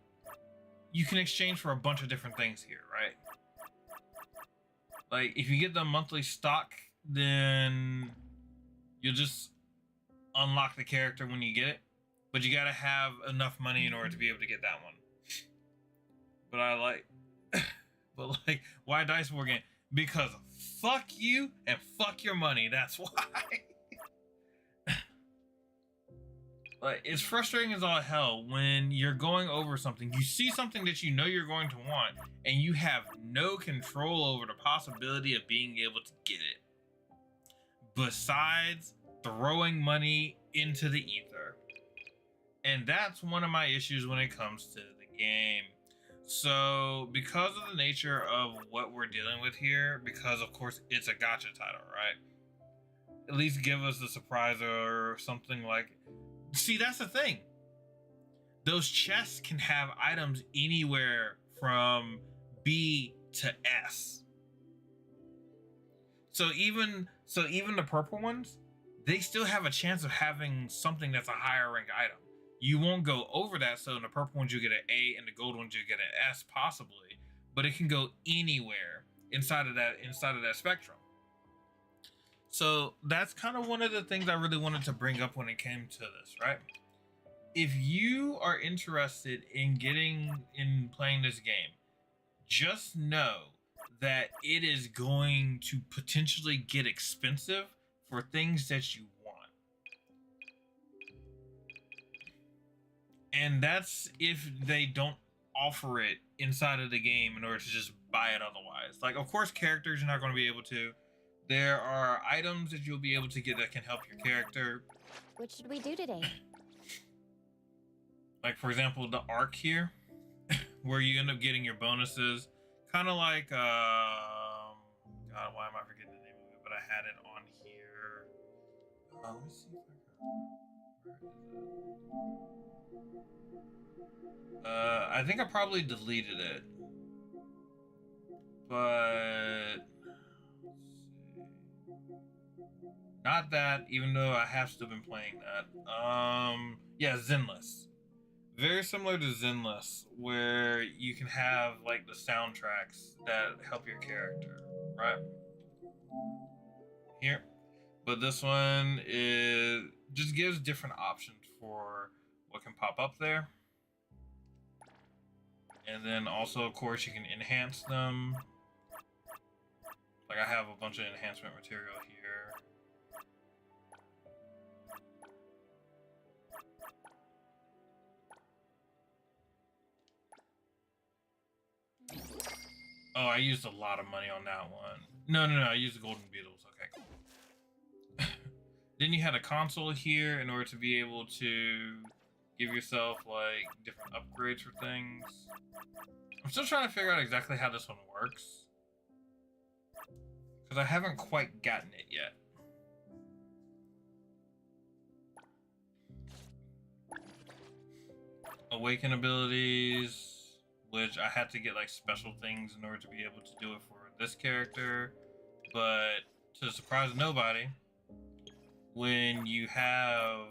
S1: you can exchange for a bunch of different things here, right? Like if you get the monthly stock, then you'll just unlock the character when you get it, but you gotta have enough money in order to be able to get that one. But I like, but like, why dice war game? Because fuck you and fuck your money. That's why. Like, it's frustrating as all hell when you're going over something. You see something that you know you're going to want, and you have no control over the possibility of being able to get it. Besides throwing money into the ether. And that's one of my issues when it comes to the game. So, because of the nature of what we're dealing with here, because of course it's a gacha title, right? At least give us a surprise or something like... See, that's the thing. Those chests can have items anywhere from B to S. So even the purple ones, they still have a chance of having something that's a higher rank item. You won't go over that, so in the purple ones you get an A, and the gold ones you get an S possibly, but it can go anywhere inside of that spectrum. So that's kind of one of the things I really wanted to bring up when it came to this, right? If you are interested in playing this game, just know that it is going to potentially get expensive for things that you want. And that's if they don't offer it inside of the game in order to just buy it otherwise. Like, of course, characters you're not going to be able to. There are items that you'll be able to get that can help your character.
S2: What should we do today?
S1: Like, for example, the arc here, where you end up getting your bonuses. Kind of like, God, why am I forgetting the name of it? But I had it on here. Let me see if I can. I think I probably deleted it. But not that, even though I have still been playing that. Yeah, Zenless. Very similar to Zenless, where you can have like the soundtracks that help your character, right? Here. But this one just gives different options for what can pop up there. And then also, of course, you can enhance them. Like I have a bunch of enhancement material here. Oh, I used a lot of money on that one. No, I used the golden beetles. Okay, cool. Then you had a console here in order to be able to give yourself like different upgrades for things. I'm still trying to figure out exactly how this one works, because I haven't quite gotten it yet. Awaken abilities, which I had to get like special things in order to be able to do it for this character. But to the surprise of nobody, when you have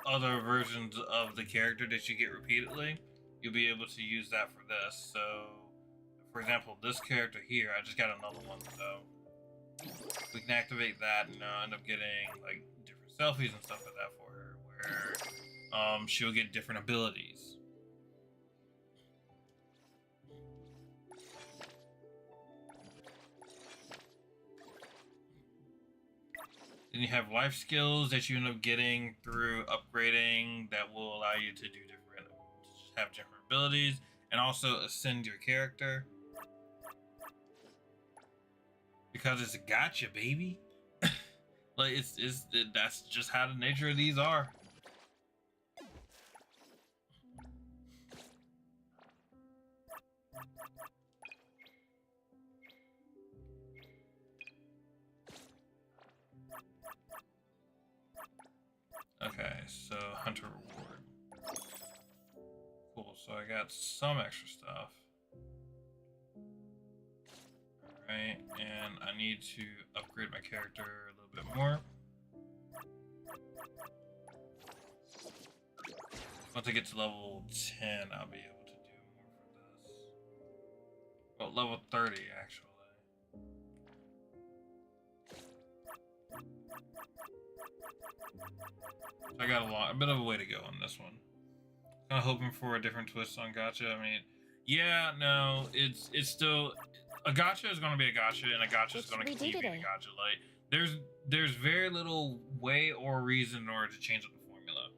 S1: other versions of the character that you get repeatedly, you'll be able to use that for this. So, for example, this character here, I just got another one, so we can activate that and end up getting like different selfies and stuff like that for her, where she'll get different abilities. Then you have life skills that you end up getting through upgrading that will allow you to have different abilities and also ascend your character. Because it's a gotcha, baby. Like that's just how the nature of these are. Okay, so hunter reward. Cool, so I got some extra stuff. Alright, and I need to upgrade my character a little bit more. Once I get to level 10, I'll be able to do more for this. Well, level 30, actually. So I got a bit of a way to go on this one. Kind of hoping for a different twist on gacha. I mean, yeah, no, it's still a gacha is going to be a gacha, and a gacha is going to continue being a gacha. Like there's very little way or reason in order to change up the formula.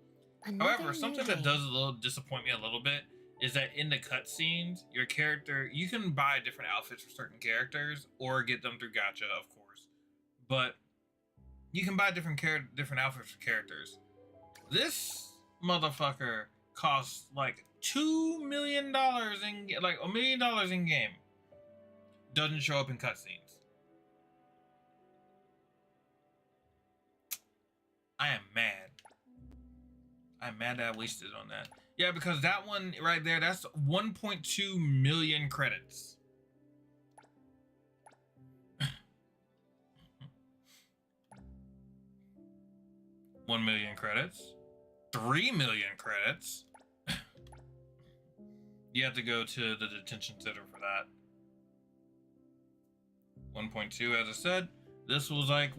S1: However, something that does disappoint me a little bit is that in the cutscenes, your character, you can buy different outfits for certain characters or get them through gacha, of course, but you can buy different outfits for characters. This motherfucker costs like $2 million like $1 million in game. Doesn't show up in cutscenes. I am mad. I'm mad that I wasted on that. Yeah, because that one right there, that's 1.2 million credits. 1 million credits. 3 million credits. You have to go to the detention center for that. 1.2, as I said. This was like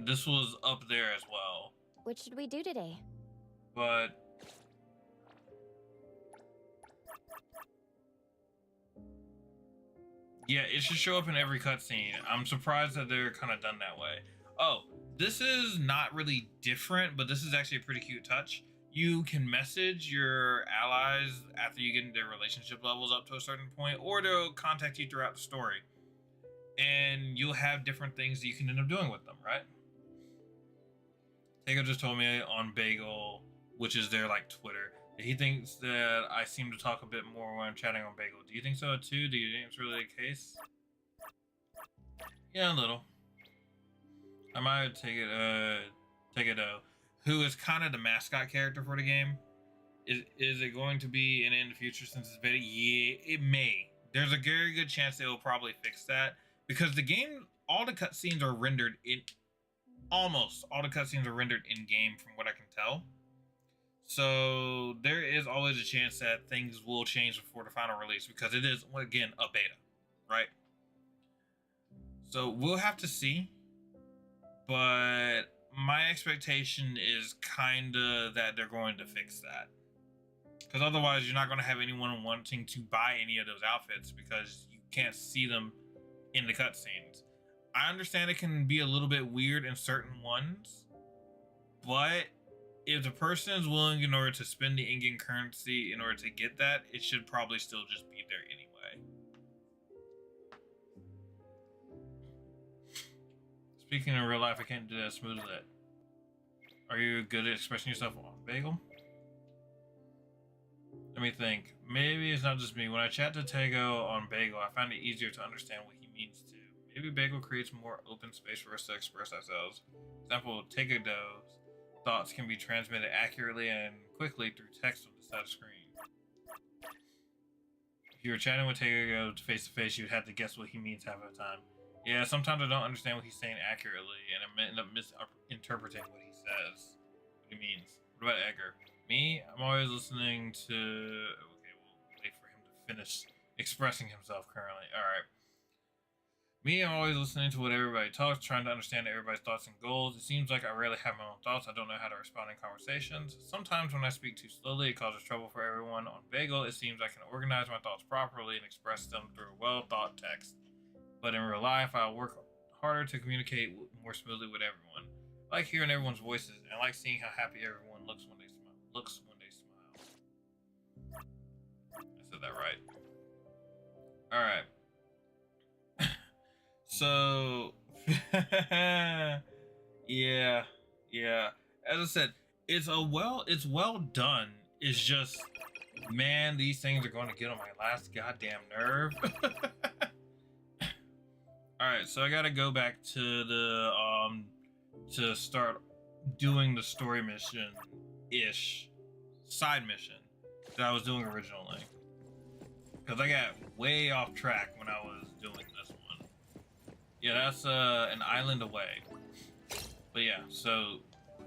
S1: this was up there as well.
S2: What should we do today?
S1: But yeah, it should show up in every cutscene. I'm surprised that they're kind of done that way. Oh, this is not really different, but this is actually a pretty cute touch. You can message your allies after you get their relationship levels up to a certain point, or they'll contact you throughout the story. And you'll have different things that you can end up doing with them, right? Tego just told me on Bagel, which is their like Twitter, that he thinks that I seem to talk a bit more when I'm chatting on Bagel. Do you think so too? Do you think it's really the case? Yeah, a little. I might take it who is kind of the mascot character for the game. Is it going to be in the future since it's beta? Yeah, it may. There's a very good chance they will probably fix that, because the game, all the cutscenes are rendered in, almost all the cutscenes are rendered in game from what I can tell. So there is always a chance that things will change before the final release, because it is, again, a beta, right? So we'll have to see, but my expectation is kind of that they're going to fix that, because otherwise you're not going to have anyone wanting to buy any of those outfits because you can't see them in the cutscenes. I understand it can be a little bit weird in certain ones, but if the person is willing in order to spend the in-game currency in order to get that, it should probably still just be there anyway. Speaking in real life, I can't do that smoothly. Are you good at expressing yourself on Bagel? Let me think. Maybe it's not just me. When I chat to Tego on Bagel, I find it easier to understand what he means to. Maybe Bagel creates more open space for us to express ourselves. For example, Tego's thoughts can be transmitted accurately and quickly through text on the side of the screen. If you were chatting with Tego face to face, you'd have to guess what he means half the time. Yeah, sometimes I don't understand what he's saying accurately, and I end up misinterpreting what he says. What he means. What about Edgar? Me? I'm always listening to... Okay, we'll wait for him to finish expressing himself currently. Alright. Me, I'm always listening to what everybody talks, trying to understand everybody's thoughts and goals. It seems like I rarely have my own thoughts. I don't know how to respond in conversations. Sometimes when I speak too slowly, it causes trouble for everyone. On Bagel, it seems I can organize my thoughts properly and express them through well-thought text. But in real life, I'll work harder to communicate more smoothly with everyone. I like hearing everyone's voices, and I like seeing how happy everyone looks when they smile. I said that right. Alright. So, yeah. As I said, it's well done. It's just, man, these things are going to get on my last goddamn nerve. All right, so I gotta go back to the to start doing the story mission-ish side mission that I was doing originally, because I got way off track when I was doing this one. Yeah, that's an island away. But yeah, so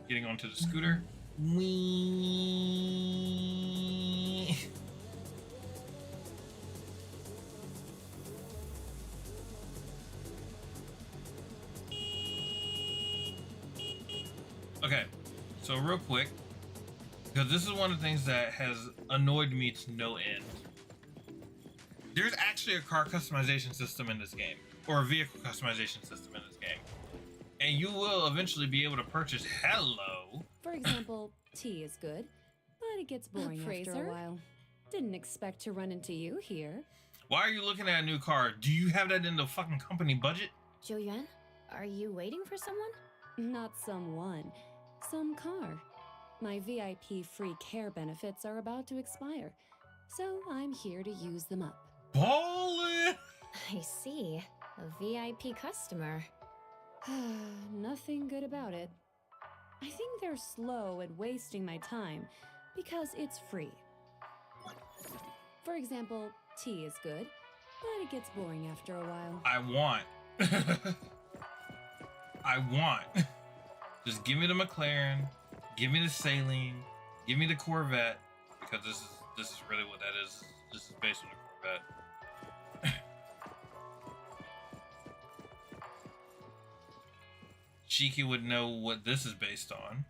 S1: getting onto the scooter. Whee! Okay, so real quick, because this is one of the things that has annoyed me to no end. There's actually a car customization system in this game, or a vehicle customization system in this game. And you will eventually be able to purchase, hello.
S7: For example, tea is good, but it gets boring after a while. Didn't expect to run into you here.
S1: Why are you looking at a new car? Do you have that in the fucking company budget?
S2: Zhou Yuan, are you waiting for someone?
S7: Not someone, some car. My VIP free care benefits are about to expire, so I'm here to use them up.
S1: Ballin'!
S2: I see. A VIP customer.
S7: Nothing good about it. I think they're slow at wasting my time because it's free. For example, tea is good, but it gets boring after a while.
S1: I want. Just give me the McLaren, give me the Saline, Give me the Corvette, because this is really what that is. This is based on the Corvette. Shiki would know what this is based on.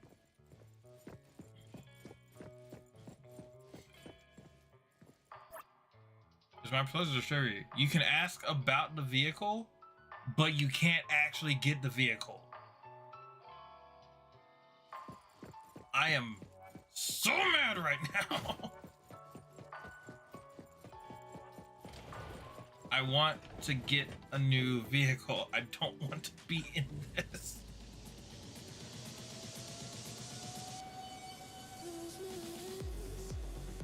S1: It's my pleasure to show you. You can ask about the vehicle, but you can't actually get the vehicle. I am so mad right now. I want to get a new vehicle. I don't want to be in this.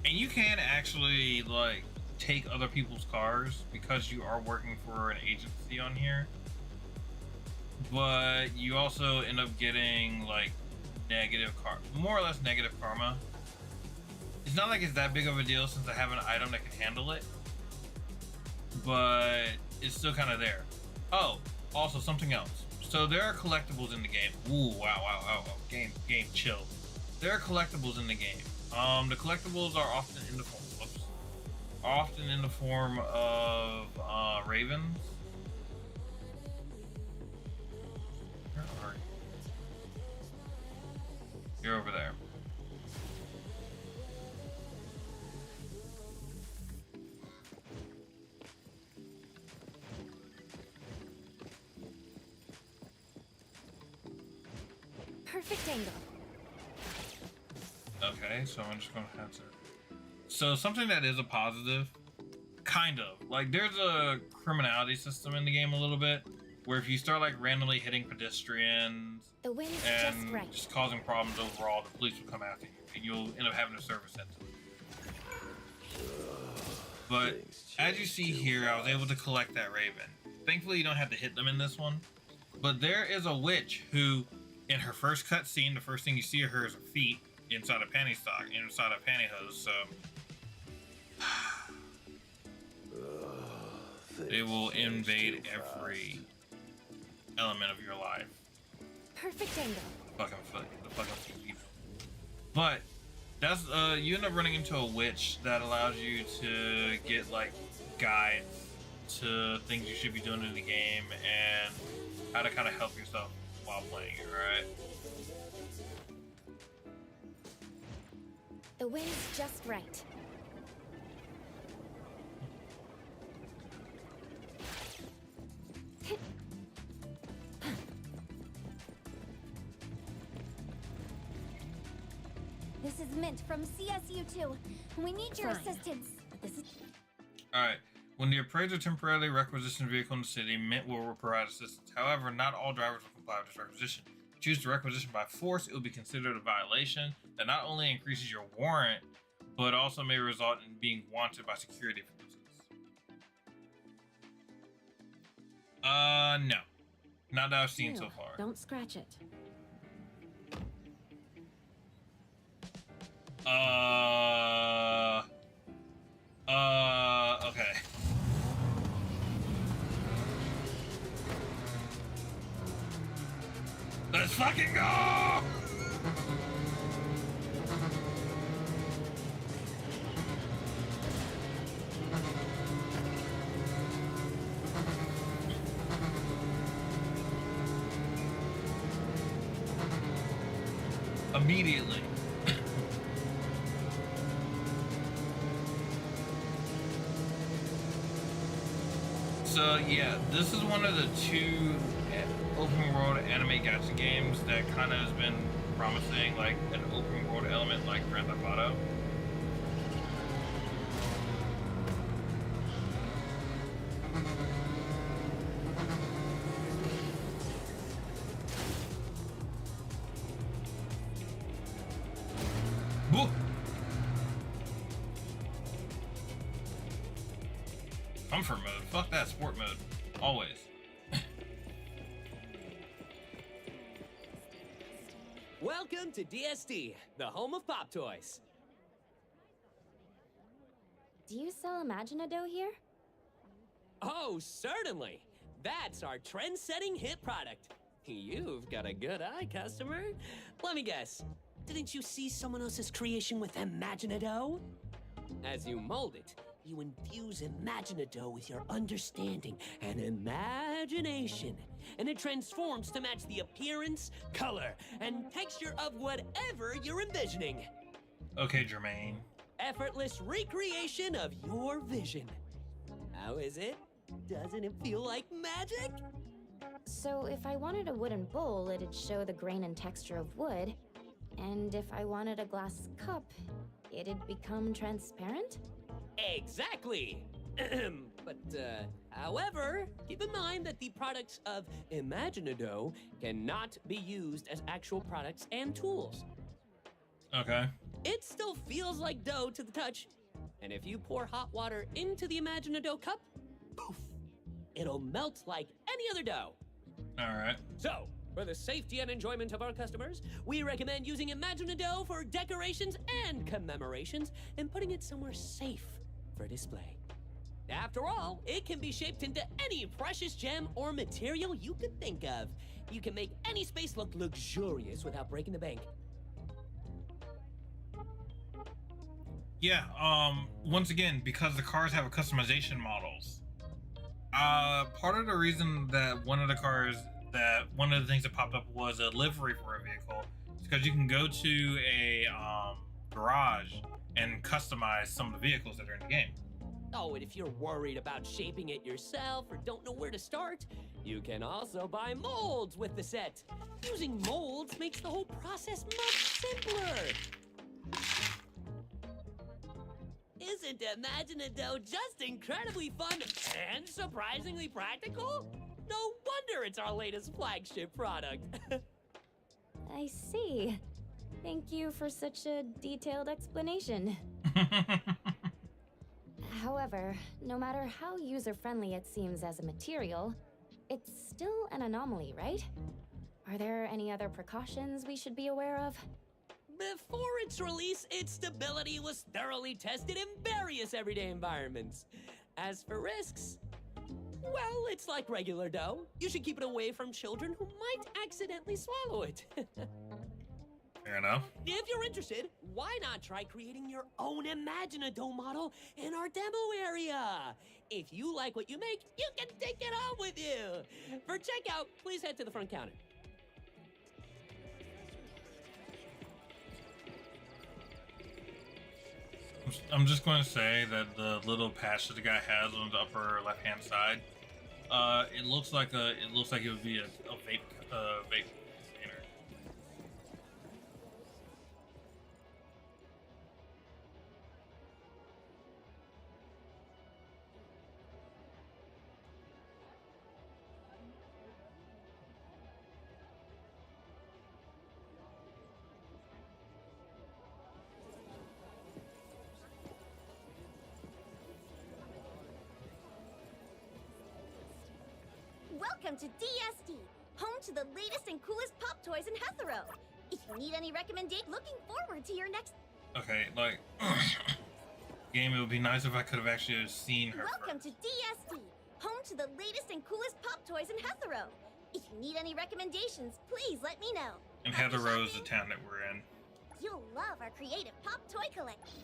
S1: And you can actually like take other people's cars because you are working for an agency on here, but you also end up getting like more or less negative karma. It's not like it's that big of a deal since I have an item that can handle it, but it's still kind of there. Oh, also something else. So there are collectibles in the game. Ooh, wow. Game, chill. There are collectibles in the game. The collectibles are often in the form of ravens. Where are you? You're over there.
S2: Perfect angle.
S1: Okay, so I'm just gonna have to. So something that is a positive, kind of like there's a criminality system in the game a little bit, where if you start like randomly hitting pedestrians
S2: The wind's
S1: and
S2: just right.
S1: just causing problems overall, the police will come after you, and you'll end up having to serve a sentence. But as you see here, I was able to collect that raven. Thankfully, you don't have to hit them in this one. But there is a witch who, in her first cutscene, the first thing you see of her is her feet inside a inside a pantyhose. So they will invade every element of your life.
S2: Perfect angle.
S1: The fucking evil. But that's you end up running into a witch that allows you to get like guides to things you should be doing in the game and how to kind of help yourself while playing it, right?
S2: The wind's just right.
S6: This is Mint from CSU2. We need your
S2: Fine.
S6: assistance.
S2: This is
S1: Alright. When the appraiser temporarily requisitions a vehicle in the city, Mint will provide assistance. However, not all drivers will comply with this requisition. If you choose to requisition by force, it will be considered a violation that not only increases your warrant, but also may result in being wanted by security forces. No. Not that I've seen so
S2: Ew,
S1: far.
S2: Don't scratch it.
S1: Okay. Let's fucking go! Immediately. So yeah, this is one of the two open world anime gacha games that kind of has been promising like an open world element like Grand Theft Auto. Woo! Comfort mode. Fuck that, sport mode. Always.
S9: Welcome to DSD, the home of pop toys.
S2: Do you sell Imaginado here?
S9: Oh, certainly. That's our trend-setting hit product. You've got a good eye, customer. Let me guess. Didn't you see someone else's creation with Imaginado? As you mold it, you infuse Imaginado with your understanding and imagination, and it transforms to match the appearance, color, and texture of whatever you're envisioning.
S1: Okay, Jermaine.
S9: Effortless recreation of your vision. How is it? Doesn't it feel like magic?
S2: So if I wanted a wooden bowl, it'd show the grain and texture of wood. And if I wanted a glass cup, it'd become transparent?
S9: Exactly! But, however, keep in mind that the products of Imaginado cannot be used as actual products and tools.
S1: Okay.
S9: It still feels like dough to the touch, and if you pour hot water into the Imaginado cup, poof, it'll melt like any other dough.
S1: All right.
S9: So, for the safety and enjoyment of our customers, we recommend using Imaginado for decorations and commemorations and putting it somewhere safe for display. After all, it can be shaped into any precious gem or material you could think of. You can make any space look luxurious without breaking the bank.
S1: Yeah, once again, because the cars have a customization models. Part of the reason that one of the things that popped up was a livery for a vehicle is because you can go to a garage and customize some of the vehicles that are in the game.
S9: Oh, and if you're worried about shaping it yourself or don't know where to start, you can also buy molds with the set. Using molds makes the whole process much simpler. Isn't Imaginado just incredibly fun and surprisingly practical? No wonder it's our latest flagship product.
S2: I see. Thank you for such a detailed explanation. However, no matter how user-friendly it seems as a material, it's still an anomaly, right? Are there any other precautions we should be aware of?
S9: Before its release, its stability was thoroughly tested in various everyday environments. As for risks, well, it's like regular dough. You should keep it away from children who might accidentally swallow it.
S1: Fair enough.
S9: If you're interested, why not try creating your own Imaginado model in our demo area? If you like what you make, you can take it home with you. For checkout, please head to the front counter.
S1: I'm just going to say that the little patch that the guy has on the upper left-hand side, it looks like it would be a vape container.
S6: Welcome to DSD, home to the latest and coolest pop toys in Hetero. If you need any recommendation, looking forward to your next...
S1: Okay, like, game, it would be nice if I could have actually seen her
S6: Welcome
S1: first.
S6: to DSD, home to the latest and coolest pop toys in Hetero. If you need any recommendations, please let me know.
S1: And
S6: Happy
S1: Hetero is the
S6: shopping.
S1: town that we're in.
S6: You'll love our creative pop toy collection.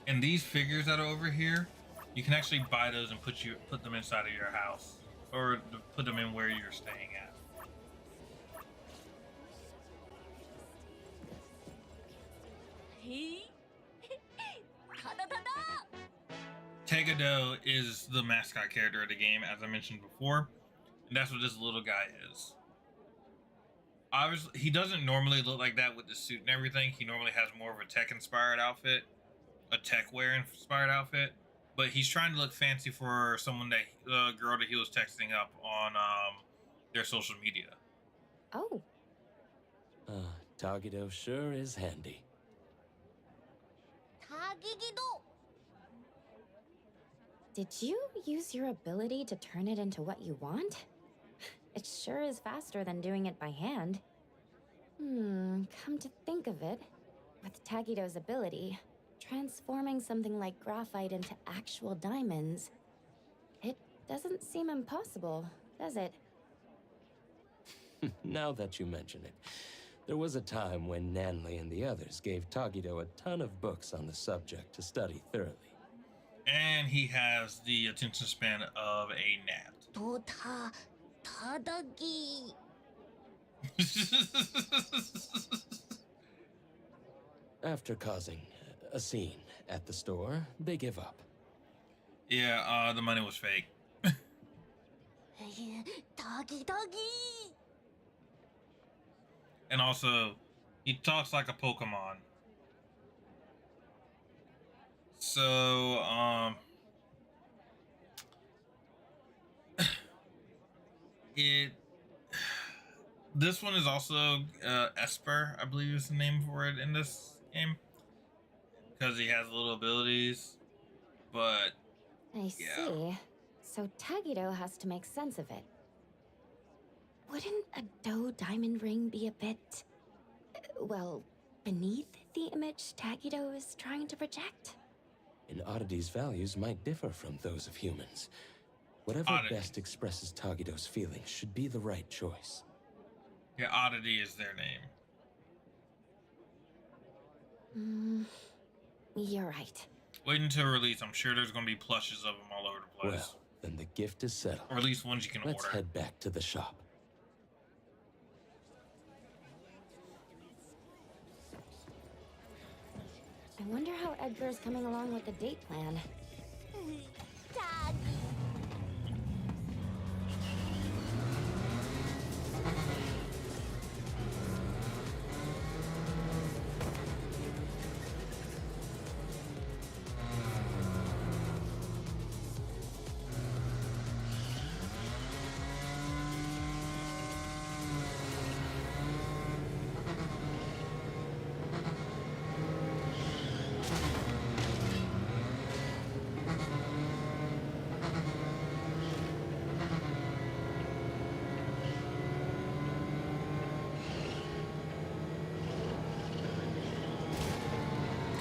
S1: And these figures that are over here, you can actually buy those and put them inside of your house, or put them in where you're staying at. Tegado is the mascot character of the game, as I mentioned before, and that's what this little guy is. Obviously, he doesn't normally look like that with the suit and everything. He normally has more of a tech-inspired outfit, a tech-wear-inspired outfit, but he's trying to look fancy for someone that the girl that he was texting up on their social media.
S2: Oh,
S3: Tagido sure is handy.
S2: did you use your ability to turn it into what you want? It sure is faster than doing it by hand. Come to think of it, with Tagido's ability, transforming something like graphite into actual diamonds, it doesn't seem impossible, does it?
S3: Now that you mention it, there was a time when Nanley and the others gave Tagito a ton of books on the subject to study thoroughly.
S1: And he has the attention span of a gnat.
S7: Tadagi.
S3: After causing a scene at the store, they give up.
S1: Yeah, the money was fake.
S7: Doggy doggy.
S1: And also, he talks like a Pokemon. So, this one is also Esper, I believe is the name for it in this game, because he has little abilities. But
S2: I
S1: yeah.
S2: see. So Tagito has to make sense of it. Wouldn't a doe diamond ring be a bit, well, beneath the image Tagito is trying to project?
S3: An oddity's values might differ from those of humans. Whatever
S1: Oddity.
S3: best expresses Tagito's feelings should be the right choice.
S1: Yeah, Oddity is their name.
S2: You're right.
S1: Wait until release. I'm sure there's going to be plushes of them all over the place.
S3: Well, then the gift is settled.
S1: Or at least ones you can
S3: Let's
S1: order.
S3: head back to the shop.
S2: I wonder how Edgar's coming along with the date plan.
S7: Doggy.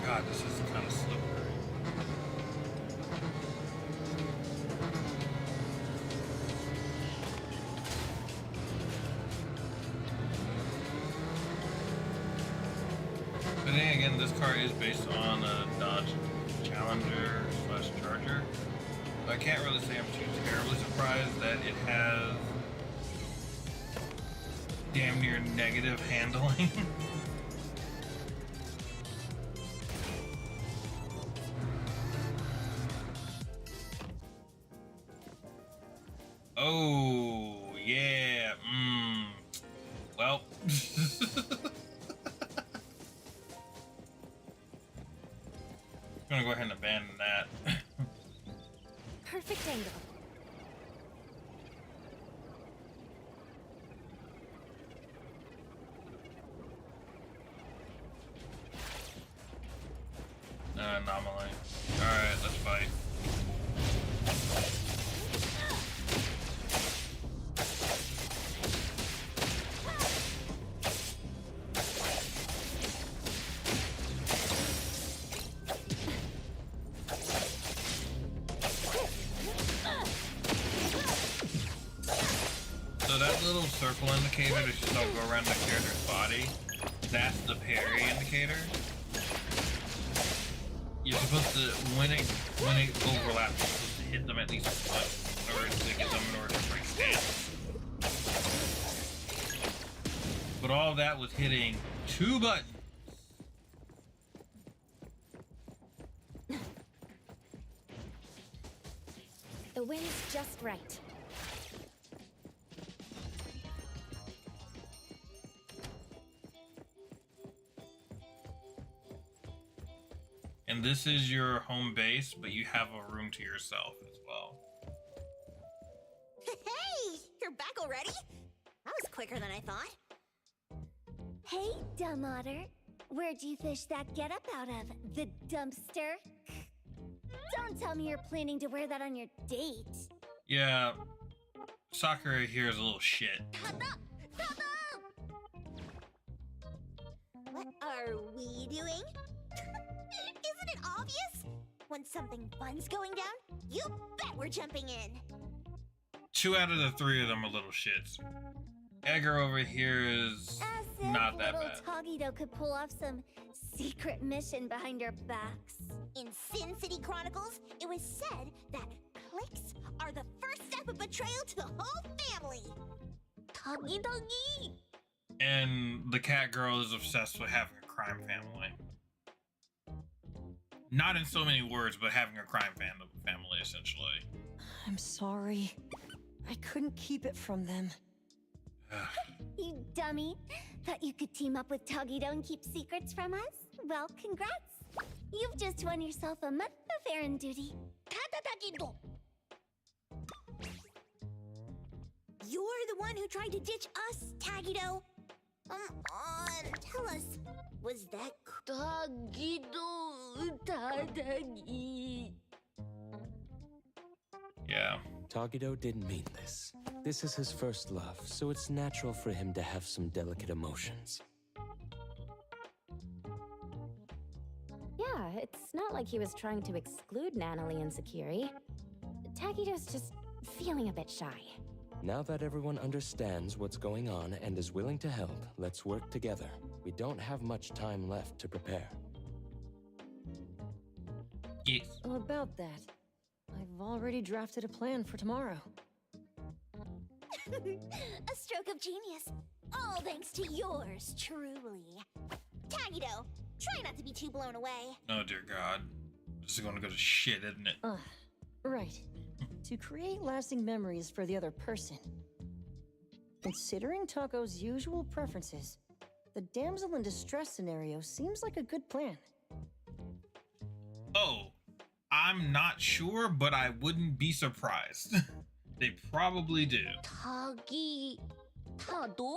S1: God, this is kind of slippery. But then again, this car is based on a Dodge Challenger / Charger. So I can't really say I'm too terribly surprised that it has damn near negative handling. Oh, yeah. Well. I'm gonna go ahead and abandon that.
S2: Perfect angle.
S1: Anomaly. Alright, let's fight. So that little circle indicator that should all go around the character's body, that's the parry indicator. You're supposed to, when it overlaps, you're supposed to hit them at least once in order to get them in order to break stance. But all that was hitting 2 buttons.
S2: The wind's just right.
S1: And this is your home base, but you have a room to yourself as well.
S10: Hey, you're back already? That was quicker than I thought.
S7: Hey, dumb otter. Where'd you fish that getup out of? The dumpster? Don't tell me you're planning to wear that on your date.
S1: Yeah, Sakura here is a little shit.
S10: What are we doing? Isn't it obvious? When something fun's going down, you bet we're jumping in.
S1: 2 out of the 3 of them are little shits. Edgar over here is
S10: As if
S1: not that
S10: little
S1: bad.
S10: Togito could pull off some secret mission behind our backs. In Sin City Chronicles, it was said that clicks are the first step of betrayal to the whole family. Togi.
S1: And the cat girl is obsessed with having a crime family. Not in so many words, but having a crime family, essentially.
S11: I'm sorry. I couldn't keep it from them.
S10: You dummy. Thought you could team up with Togito and keep secrets from us? Well, congrats. You've just won yourself a month of errand duty. Togito. You're the one who tried to ditch us, Tagito. Come on, tell us. Was that Tagito? Tadagi.
S1: Yeah.
S3: Togito didn't mean this. This is his first love, so it's natural for him to have some delicate emotions.
S2: Yeah, it's not like he was trying to exclude Natalie and Sakiri. Tagito's just feeling a bit shy.
S3: Now that everyone understands what's going on and is willing to help, let's work together. We don't have much time left to prepare.
S1: Yes.
S11: About that, I've already drafted a plan for tomorrow.
S10: A stroke of genius. All thanks to yours, truly. Tagito, try not to be too blown away.
S1: Oh dear God. This is going to go to shit, isn't it?
S11: Right. To create lasting memories for the other person. Considering Taco's usual preferences, the damsel in distress scenario seems like a good plan.
S1: Oh, I'm not sure, but I wouldn't be surprised. They probably do.
S10: Tado?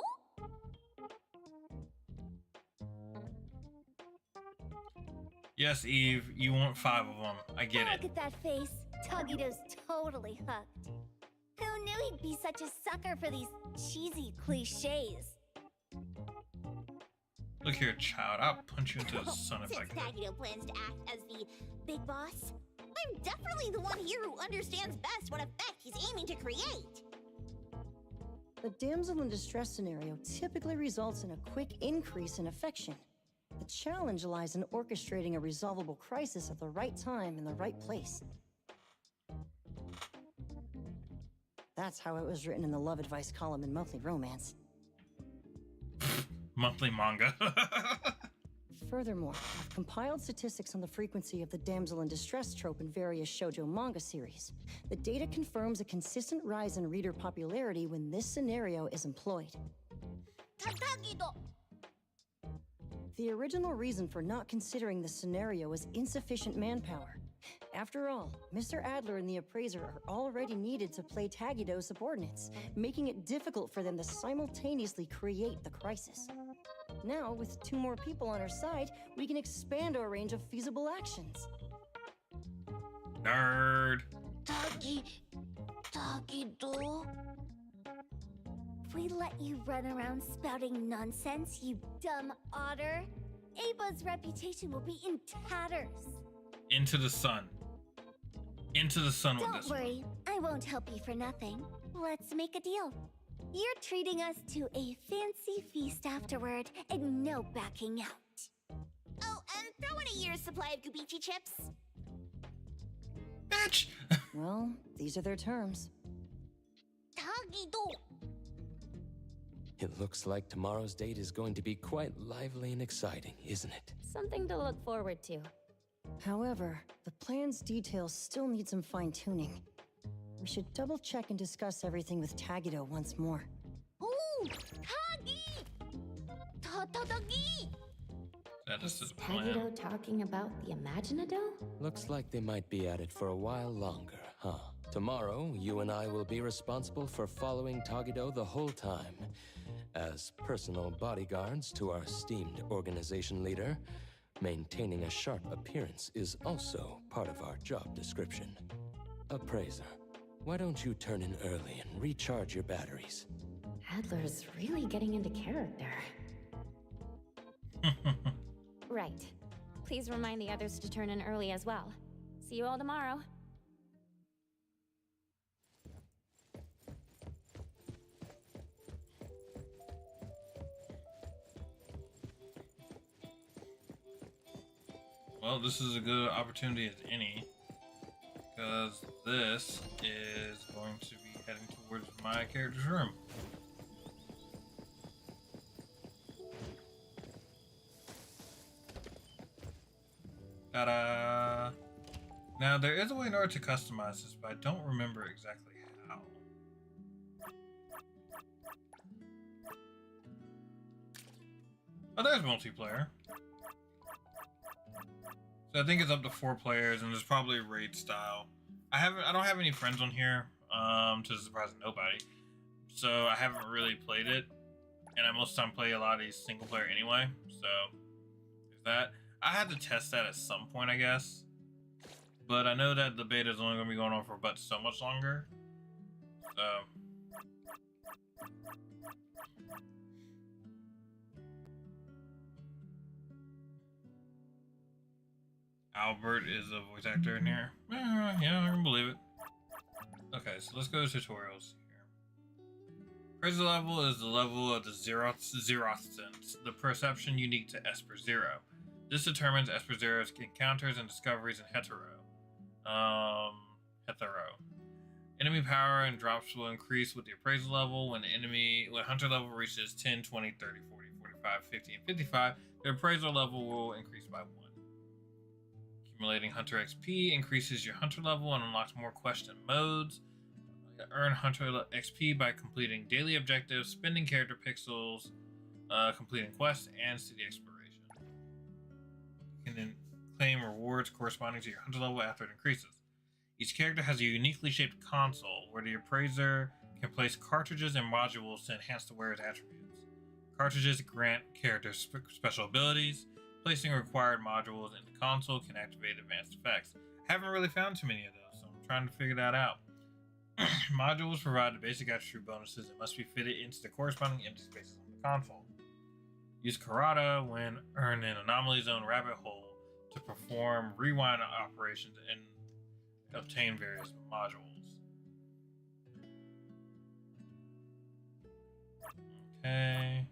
S1: Yes, Eve, you want 5 of them. I get
S10: Look
S1: it.
S10: at that face. Togito's totally hooked. Who knew he'd be such a sucker for these cheesy cliches?
S1: Look here, child. I'll punch you into the sun if I
S10: Since
S1: can.
S10: Tagito plans to act as the big boss, I'm definitely the one here who understands best what effect he's aiming to create.
S11: The damsel in distress scenario typically results in a quick increase in affection. The challenge lies in orchestrating a resolvable crisis at the right time in the right place. That's how it was written in the love advice column in Monthly Romance.
S1: Monthly manga.
S11: Furthermore, I've compiled statistics on the frequency of the damsel in distress trope in various shoujo manga series. The data confirms a consistent rise in reader popularity when this scenario is employed.
S10: Tagito!
S11: The original reason for not considering the scenario was insufficient manpower. After all, Mr. Adler and the Appraiser are already needed to play Tagito subordinates, making it difficult for them to simultaneously create the crisis. Now, with 2 more people on our side, we can expand our range of feasible actions.
S1: Nerd.
S10: Tagito? If we let you run around spouting nonsense, you dumb otter, Aba's reputation will be in tatters.
S1: Into the sun. Into the sun with
S10: Don't
S1: this
S10: worry, I won't help you for nothing. Let's make a deal. You're treating us to a fancy feast afterward, and no backing out. Oh, and throw in a year's supply of Gubichi chips.
S1: one. Bitch!
S11: Well, these are their terms.
S10: Tagito!
S3: It looks like tomorrow's date is going to be quite lively and exciting, isn't it?
S2: Something to look forward to.
S11: However, the plan's details still need some fine-tuning. We should double-check and discuss everything with Tagito once more.
S10: Ooh! Tagi! Tadagi!
S1: That is
S2: Is
S1: the plan.
S2: Tagito talking about the Imaginado?
S3: Looks like they might be at it for a while longer, huh? Tomorrow, you and I will be responsible for following Togito the whole time. As personal bodyguards to our esteemed organization leader, maintaining a sharp appearance is also part of our job description. Appraiser, why don't you turn in early and recharge your batteries?
S2: Adler's really getting into character. Right. Please remind the others to turn in early as well. See you all tomorrow.
S1: Well, this is a good opportunity as any, because this is going to be heading towards my character's room. Ta-da! Now, there is a way in order to customize this, but I don't remember exactly how. Oh, there's multiplayer. So I think it's up to 4 players, and there's probably raid style. I don't have any friends on here, to the surprise of nobody. So I haven't really played it, and I most of the time play a lot of these single player anyway. So there's that. I had to test that at some point, I guess. But I know that the beta is only going to be going on for but so much longer. So Albert is a voice actor in here. Yeah, I can believe it. Okay, so let's go to tutorials here. Appraisal level is the level of the Zeroth the perception unique to Esper Zero. This determines Esper Zero's encounters and discoveries in Hetero. Enemy power and drops will increase with the appraisal level. When hunter level reaches 10, 20, 30, 40, 45, 50, and 55, the appraisal level will increase by 1. Accumulating hunter XP increases your hunter level and unlocks more quest and modes. Earn hunter XP by completing daily objectives, spending character pixels, completing quests, and city exploration. You can then claim rewards corresponding to your hunter level after it increases. Each character has a uniquely shaped console where the appraiser can place cartridges and modules to enhance the wearer's attributes. Cartridges grant characters special abilities. Placing required modules in the console can activate advanced effects. I haven't really found too many of those, so I'm trying to figure that out. Modules provide the basic attribute bonuses that must be fitted into the corresponding empty spaces on the console. Use Karada when earned in Anomaly Zone Rabbit Hole to perform rewind operations and obtain various modules. Okay.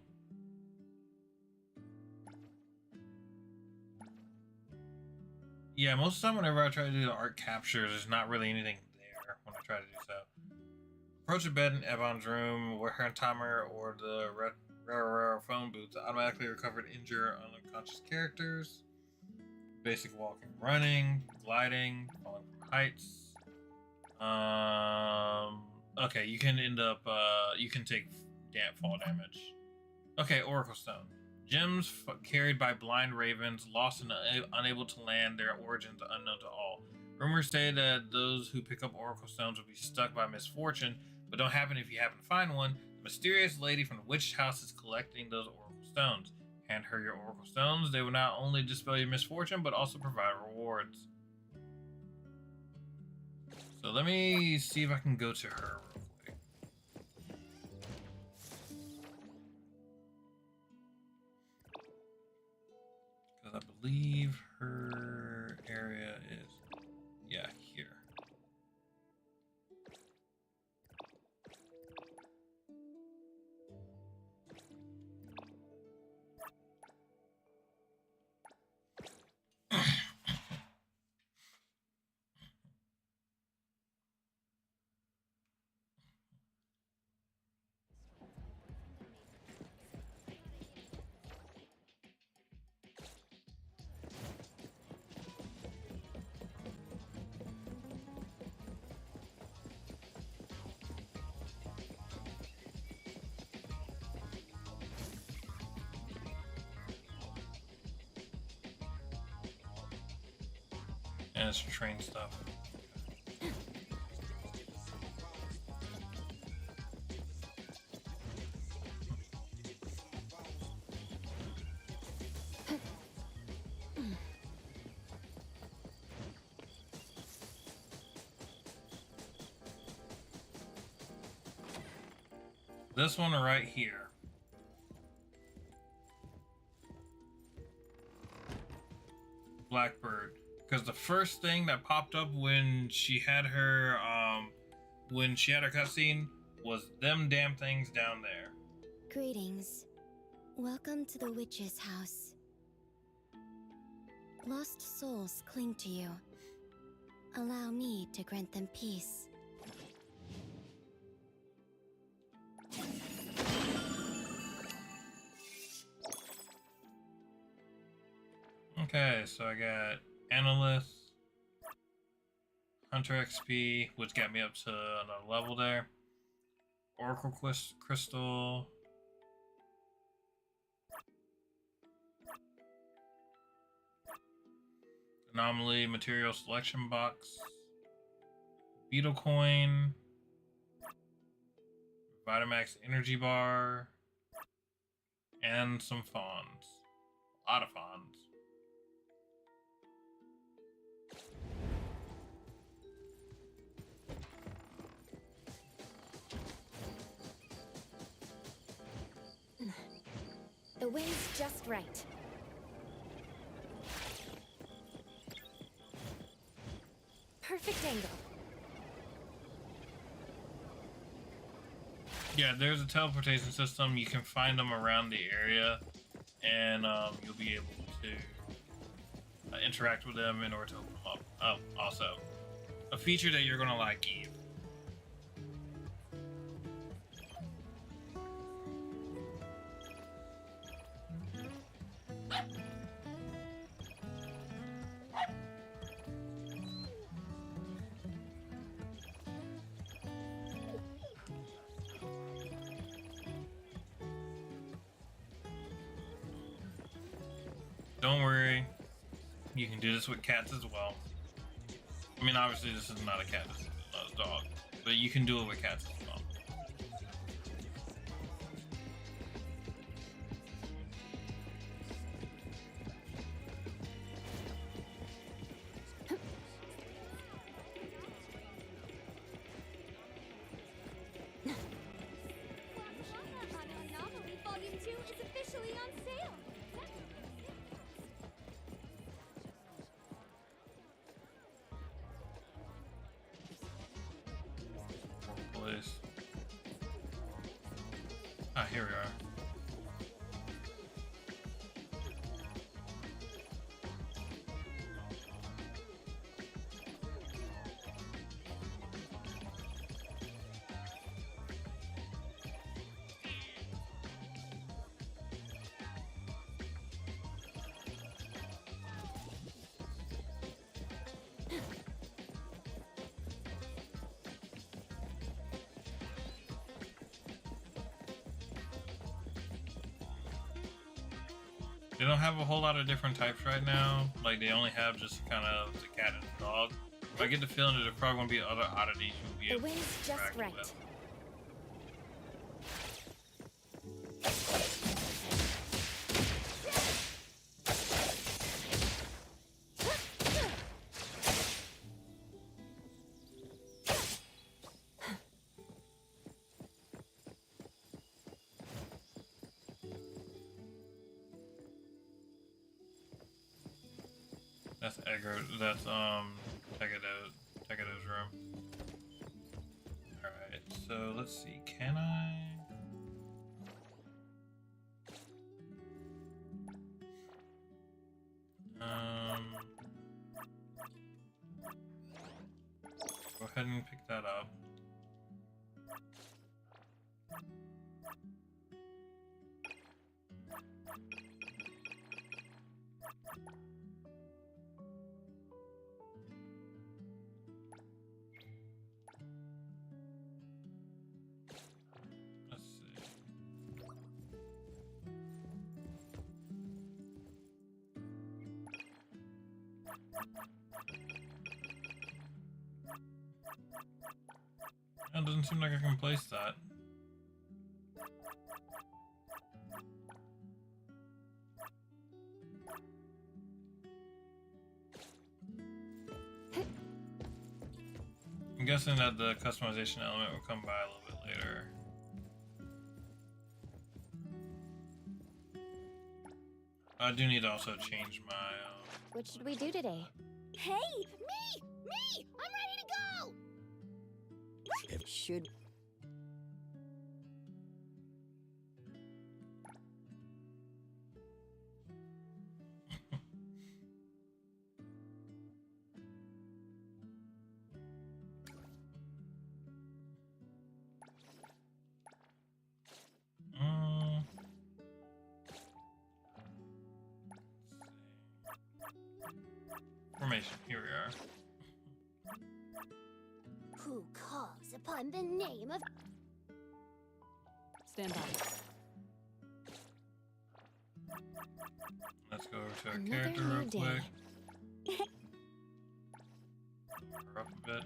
S1: Yeah, most of the time whenever I try to do the art capture, there's not really anything there when I try to do so. Approach a bed in Ebon's room where her timer or the rare phone booth automatically recovered injured unconscious characters. Basic walking, running, gliding, falling from heights. Okay, you can end up, you can take fall damage. Okay, Oracle Stone. Gems carried by blind ravens, lost and unable to land, their origins unknown to all. Rumors say that those who pick up Oracle Stones will be stuck by misfortune, but don't happen if you happen to find one. The mysterious lady from the Witch's House is collecting those Oracle Stones. Hand her your Oracle Stones. They will not only dispel your misfortune, but also provide rewards. So let me see if I can go to her real quick. Because I believe her area is, yeah, here. And it's train stuff. This one right here. Blackbird. Because the first thing that popped up when she had her cutscene was them damn things down there.
S6: Greetings. Welcome to the witch's house.
S10: Lost souls cling to you. Allow me to grant them peace.
S1: Okay, so I got Analyst, Hunter XP, which got me up to another level there. Oracle Crystal. Anomaly Material Selection Box. Beetle Coin. Vitamax Energy Bar. And some fawns. A lot of fawns.
S2: The wind's just right. Perfect angle.
S1: Yeah, there's a teleportation system. You can find them around the area, and you'll be able to interact with them in order to open them up. Also, a feature that you're gonna like, Eve. Don't worry, you can do this with cats as well. I mean, obviously this is not a cat, this is a dog, but you can do it with cats as well.
S10: Anomaly Volume 2 is officially on sale!
S1: Place. Ah, here we are. They don't have a whole lot of different types right now. Like, they only have just kind of the cat and the dog. I get the feeling that there's probably going to be other oddities you'll be able to
S2: wind's just
S1: interact
S2: right.
S1: with. That's Tegado's room. Alright, so let's see, can I? Go ahead and pick that up. Let's see. It doesn't seem like I can place that. I'm guessing that the customization element will come by a little bit later. I do need to also change my
S2: What should we do today?
S10: Hey! Me! Me! I'm ready to go!
S11: It should.
S10: Who calls upon the name of...
S4: Stand by.
S1: Let's go over to our
S2: Another
S1: character
S2: new
S1: real
S2: day.
S1: quick. Her up a bit.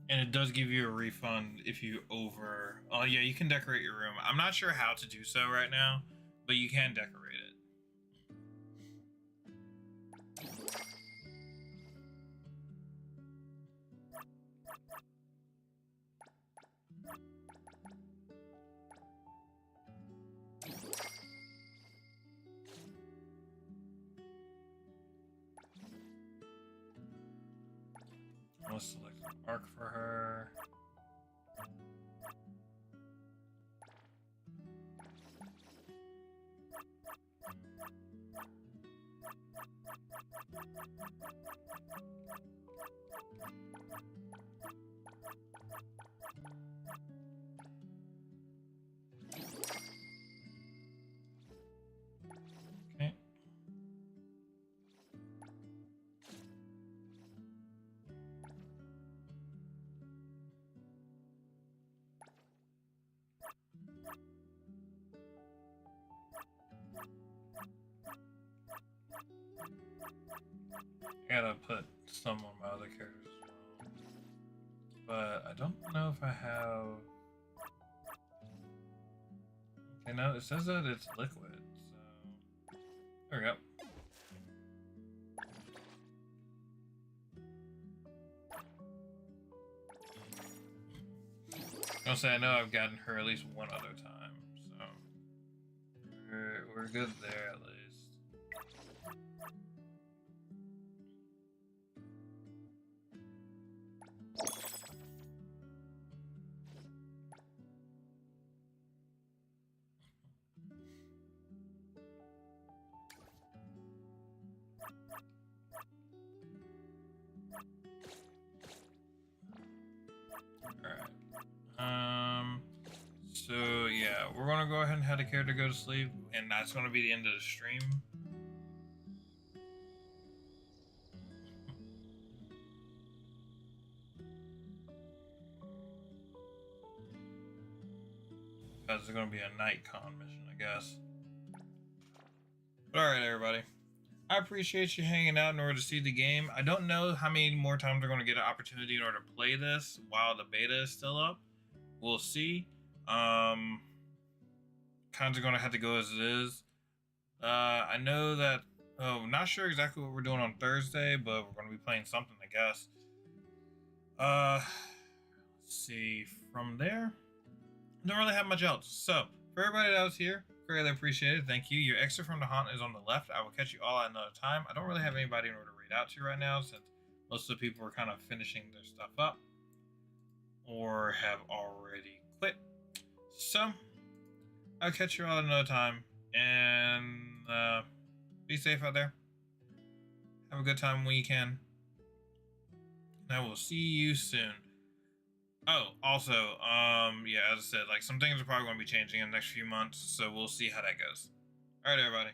S1: And it does give you a refund if you over... Oh, yeah, you can decorate your room. I'm not sure how to do so right now, but you can decorate it. Let's select an arc for her. Okay. I gotta put some on my other characters as well. But I don't know if I have... Okay, no, it says that it's liquid, so... There we go. I'll say I know I've gotten her at least one other time, so... We're good there, at least. So yeah, we're gonna go ahead and have the character go to sleep, and that's gonna be the end of the stream. Because it's gonna be a night con mission, I guess. But alright, everybody. I appreciate you hanging out in order to see the game. I don't know how many more times we're going to get an opportunity in order to play this while the beta is still up. We'll see. Kinds are going to have to go as it is. I know that... Oh, not sure exactly what we're doing on Thursday, but we're going to be playing something, I guess. Let's see. From there, don't really have much else. So, for everybody that was here, greatly appreciated. Thank you. Your exit from the haunt is on the left. I will catch you all at another time. I don't really have anybody in order to read out to right now, since most of the people are kind of finishing their stuff up or have already quit. So, I'll catch you all at another time, and be safe out there. Have a good time when you can. And I will see you soon. Oh, also, yeah, as I said, like, some things are probably going to be changing in the next few months, so we'll see how that goes. All right, everybody.